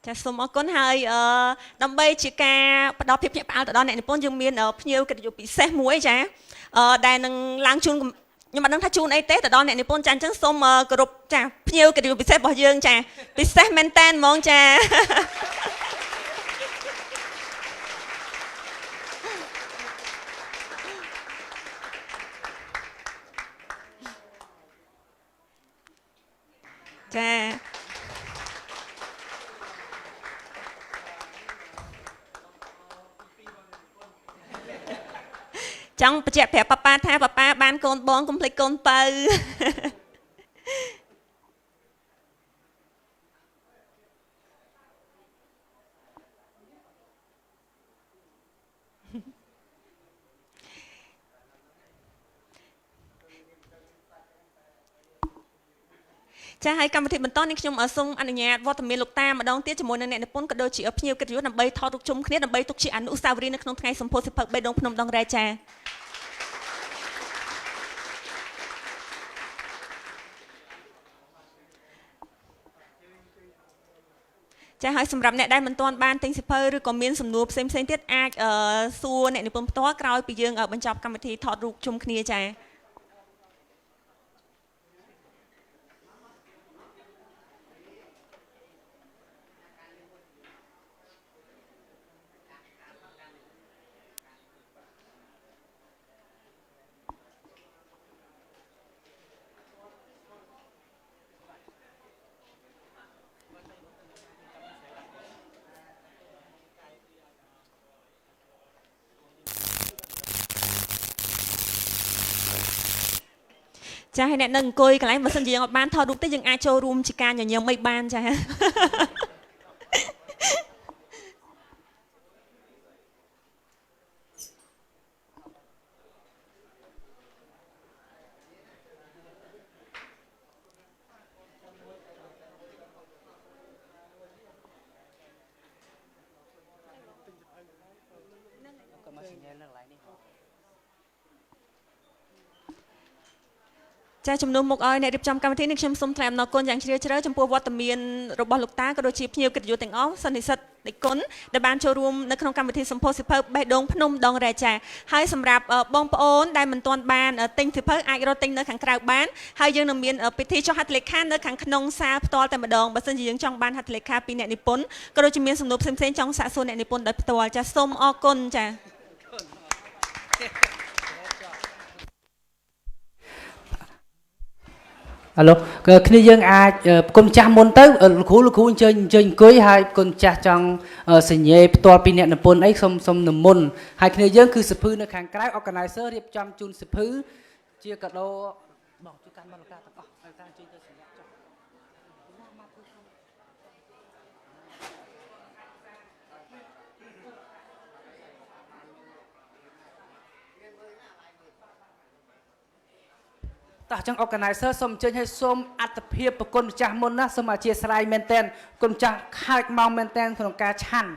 ចាសូមអរគុណហើយដើម្បីជាការផ្ដល់ភាពភ្ញាក់ផ្អើលទៅដល់អ្នកនិពន្ធយើងមានភ្ញៀវកិត្តិយសពិសេសមួយចាដែលនឹងឡើងជូនខ្ញុំអត់ដឹងថាជូនអីទេទៅដល់អ្នកនិពន្ធចាអញ្ចឹងសូមគោរពចាភ្ញៀវកិត្តិយសពិសេសរបស់យើងចាពិសេសមែនតែនហ្មងចាចាចង់បញ្ជាក់ប្រាប់ប៉ាប៉ាថាប៉ាប៉ាបានកូនបងកុំភ្លេចកូនបើចាហើយកម្មវិធីបន្តនេះខ្ញុំសូមអនុញ្ញាតវត្តមានលោកតាម្ដងទៀតជាមួយនឹងអ្នកនិពន្ធក៏ដូចជាភ្ញៀវកិត្តិយសដើម្បីថតរូបជុំគ្នាដើម្បីទុកជាអនុស្សាវរីយ៍នៅក្នុងថ្ងៃសម្ពោធសិភៅបេះដូងភ្នំដងរែកចាចាហើយសម្រាប់អ្នកដែលមិនទាន់បានទិញសិភៅឬក៏មានសំណួរផ្សេងៗទៀតអាចសួរអ្នកនិពន្ធផ្ទាល់ក្រោយពីយើងបញ្ចប់កម្មវិធីថតរូបជុំគ្នាចាចាហើយអ្នកនឹងអង្គុយកន្លែងបើសិនជាយើងអត់បានថតរូបទេយើងអាចចូលរួមជាការញញឹមអីបានចាចាជំនុំមកឲ្យអ្នករៀបចំកម្មវិធីនេះខ្ញុំសូមថ្លែងអំណរគុណយ៉ាងជ្រាលជ្រៅចំពោះវត្តមានរបស់លោកតាក៏ដូចជាភ្ញៀវកិត្តិយសទាំងអស់សន្និសិទនិគុណដែលបានចូលរួមនៅក្នុងកម្មវិធីសម្ពោធសិភៅបេះដូងភ្នំដងរែកចាហើយសម្រាប់បងប្អូនដែលមិនទាន់បានទិញសិភៅអាចរកទិញនៅខាងក្រៅបានហើយយើងនឹងមានពិធីចុះហត្ថលេខានៅខាងក្នុងសាលផ្ទាល់តែម្ដងបើសិនជាយើងចង់បានហត្ថលេខាពីអ្នកនិពន្ធក៏ដូចជាមានសំណួរផ្សេងៗចង់សាកសួរអ្នកនិពន្ធដោយផ្ទាល់ចាសូមអរគុណចា Alo, khi dân ai cùng cha muốn tớiលោកគ្រូchơiអង្គុយហើយគុណចាស់ចង់សញ្ញេផ្ទាល់ពីអ្នកនិពន្ធអីសុំនិមន្តហើយគ្នាយើងគឺសិភៅនៅខាងក្រៅ organizer រៀបចំជូនសិភៅជាកាដូបងជួយកាន់មកលោកតាទាំងអស់ហើយតាជួយទៅសញ្ញាចុះតោះចឹង organizer សូមអញ្ជើញឲ្យសូមអត្តភាពប្រគុណម្ចាស់មុនណាសូមអធិស្ឋានមែនតែនគុណម្ចាស់ខាតមកមែនតែនក្នុងការឆាន់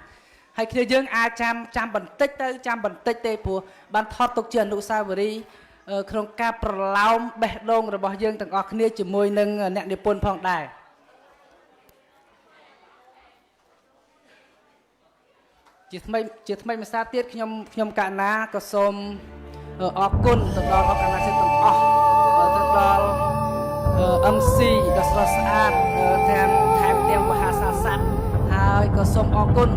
ហើយគ្នាយើងអាចចាំបន្តិចទេព្រោះបានថតទុកជាអនុស្សាវរីយ៍ក្នុងការប្រឡោមបេះដូងរបស់យើងទាំងអស់គ្នាជាមួយនឹងអ្នកនិពន្ធផងដែរជាថ្មីម្សិលទៀតខ្ញុំកណាក៏សូមអរគុណទៅដល់ organizer ទាំងអស់ទៅដល់ MC ដ៏ស្រស់ស្អាតថែមទាំងមហាសាស័ក្តិហើយក៏សូមអរគុណ